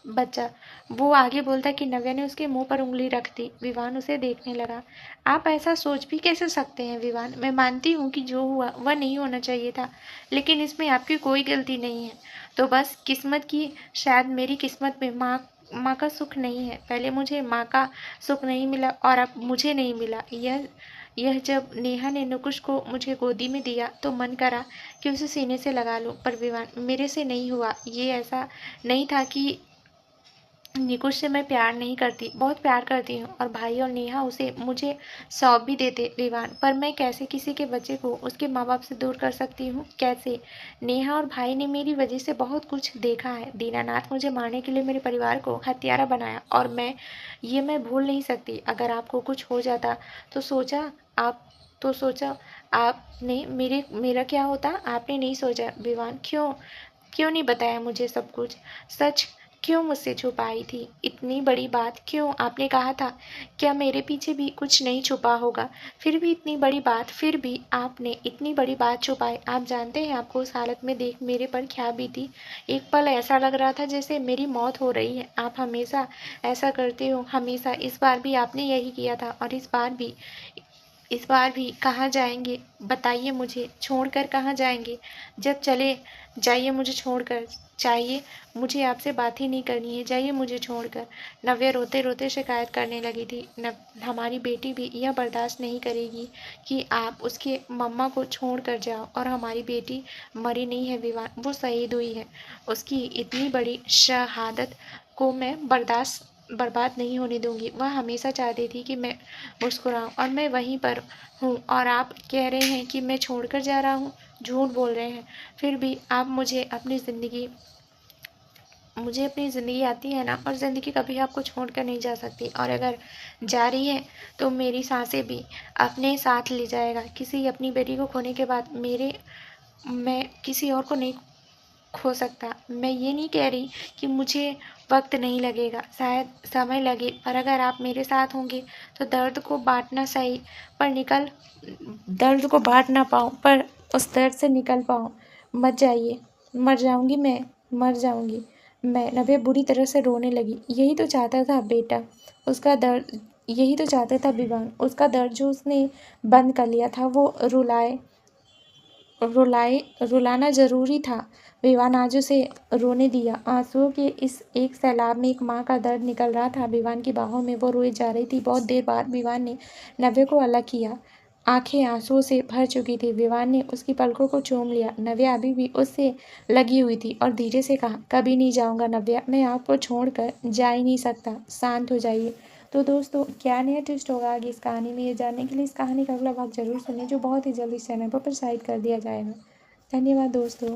Speaker 1: बच्चा। वो आगे बोलता कि नव्या ने उसके मुंह पर उंगली रख दी। विवान उसे देखने लगा। आप ऐसा सोच भी कैसे सकते हैं विवान? मैं मानती हूँ कि जो हुआ वह नहीं होना चाहिए था, लेकिन इसमें आपकी कोई गलती नहीं है। तो बस किस्मत की, शायद मेरी किस्मत में माँ का सुख नहीं है। पहले मुझे माँ का सुख नहीं मिला और अब मुझे नहीं मिला। यह जब नेहा ने नुकुश को मुझे गोदी में दिया तो मन करा कि उसे सीने से लगा लूं, पर विवान मेरे से नहीं हुआ। ये ऐसा नहीं था कि निकुश से मैं प्यार नहीं करती, बहुत प्यार करती हूँ, और भाई और नेहा उसे मुझे सौंप भी देते विवान। पर मैं कैसे किसी के बच्चे को उसके माँ बाप से दूर कर सकती हूँ? कैसे? नेहा और भाई ने मेरी वजह से बहुत कुछ देखा है। दीनानाथ मुझे मारने के लिए मेरे परिवार को हत्यारा बनाया, और मैं भूल नहीं सकती। अगर आपको कुछ हो जाता तो सोचा आपने मेरा क्या होता? आपने नहीं सोचा विवान। क्यों क्यों नहीं बताया मुझे सब कुछ? सच क्यों मुझसे छुपाई थी? इतनी बड़ी बात क्यों? आपने कहा था, क्या मेरे पीछे भी कुछ नहीं छुपा होगा? फिर भी इतनी बड़ी बात, फिर भी आपने इतनी बड़ी बात छुपाई। आप जानते हैं आपको उस हालत में देख मेरे पर क्या बीती? एक पल ऐसा लग रहा था जैसे मेरी मौत हो रही है। आप हमेशा ऐसा करते हो, हमेशा। इस बार भी आपने यही किया था, और इस बार भी कहाँ जाएंगे? बताइए मुझे, छोड़कर कहाँ जाएंगे? जब चले जाइए मुझे छोड़कर। चाहिए मुझे आपसे बात ही नहीं करनी है, जाइए मुझे छोड़कर। नव्या रोते रोते शिकायत करने लगी थी। हमारी बेटी भी यह बर्दाश्त नहीं करेगी कि आप उसके मम्मा को छोड़ कर जाओ। और हमारी बेटी मरी नहीं है विवान, वो शहीद हुई है। उसकी इतनी बड़ी शहादत को मैं बर्बाद नहीं होने दूंगी। वह हमेशा चाहती थी कि मैं मुस्कुराऊं, और मैं वहीं पर हूँ, और आप कह रहे हैं कि मैं छोड़कर जा रहा हूँ? झूठ बोल रहे हैं। फिर भी आप मुझे अपनी ज़िंदगी आती है ना, और ज़िंदगी कभी आपको छोड़कर नहीं जा सकती। और अगर जा रही है तो मेरी सांसें भी अपने साथ ले जाएगा। किसी अपनी बेटी को खोने के बाद मैं किसी और को नहीं खो सकता। मैं ये नहीं कह रही कि मुझे वक्त नहीं लगेगा, शायद समय लगे, पर अगर आप मेरे साथ होंगे तो दर्द को बांट ना पाऊँ, पर उस दर्द से निकल पाऊँ। मत जाइए। मर जाऊंगी मैं, मर जाऊंगी मैं। नव्या बुरी तरह से रोने लगी। यही तो चाहता था बेटा, उसका दर्द। यही तो चाहता था विवान, उसका दर्द जो उसने बंद कर लिया था, वो रुलाना ज़रूरी था। विवान आज उसे रोने दिया। आंसुओं के इस एक सैलाब में एक माँ का दर्द निकल रहा था विवान की बाहों में। वो रोई जा रही थी। बहुत देर बाद विवान ने नव्या को अलग किया। आंखें आंसुओं से भर चुकी थी। विवान ने उसकी पलकों को चूम लिया। नव्या अभी भी उससे लगी हुई थी, और धीरे से कहा, कभी नहीं जाऊंगा नव्या, मैं आपको छोड़कर जा ही नहीं सकता। शांत हो जाइए। तो दोस्तों, क्या नया ट्विस्ट होगा आगे इस कहानी में, ये जानने के लिए इस कहानी का अगला भाग जरूर सुनिए, जो बहुत ही जल्द इस चैनल पर प्रसारित कर दिया जाएगा। धन्यवाद दोस्तों।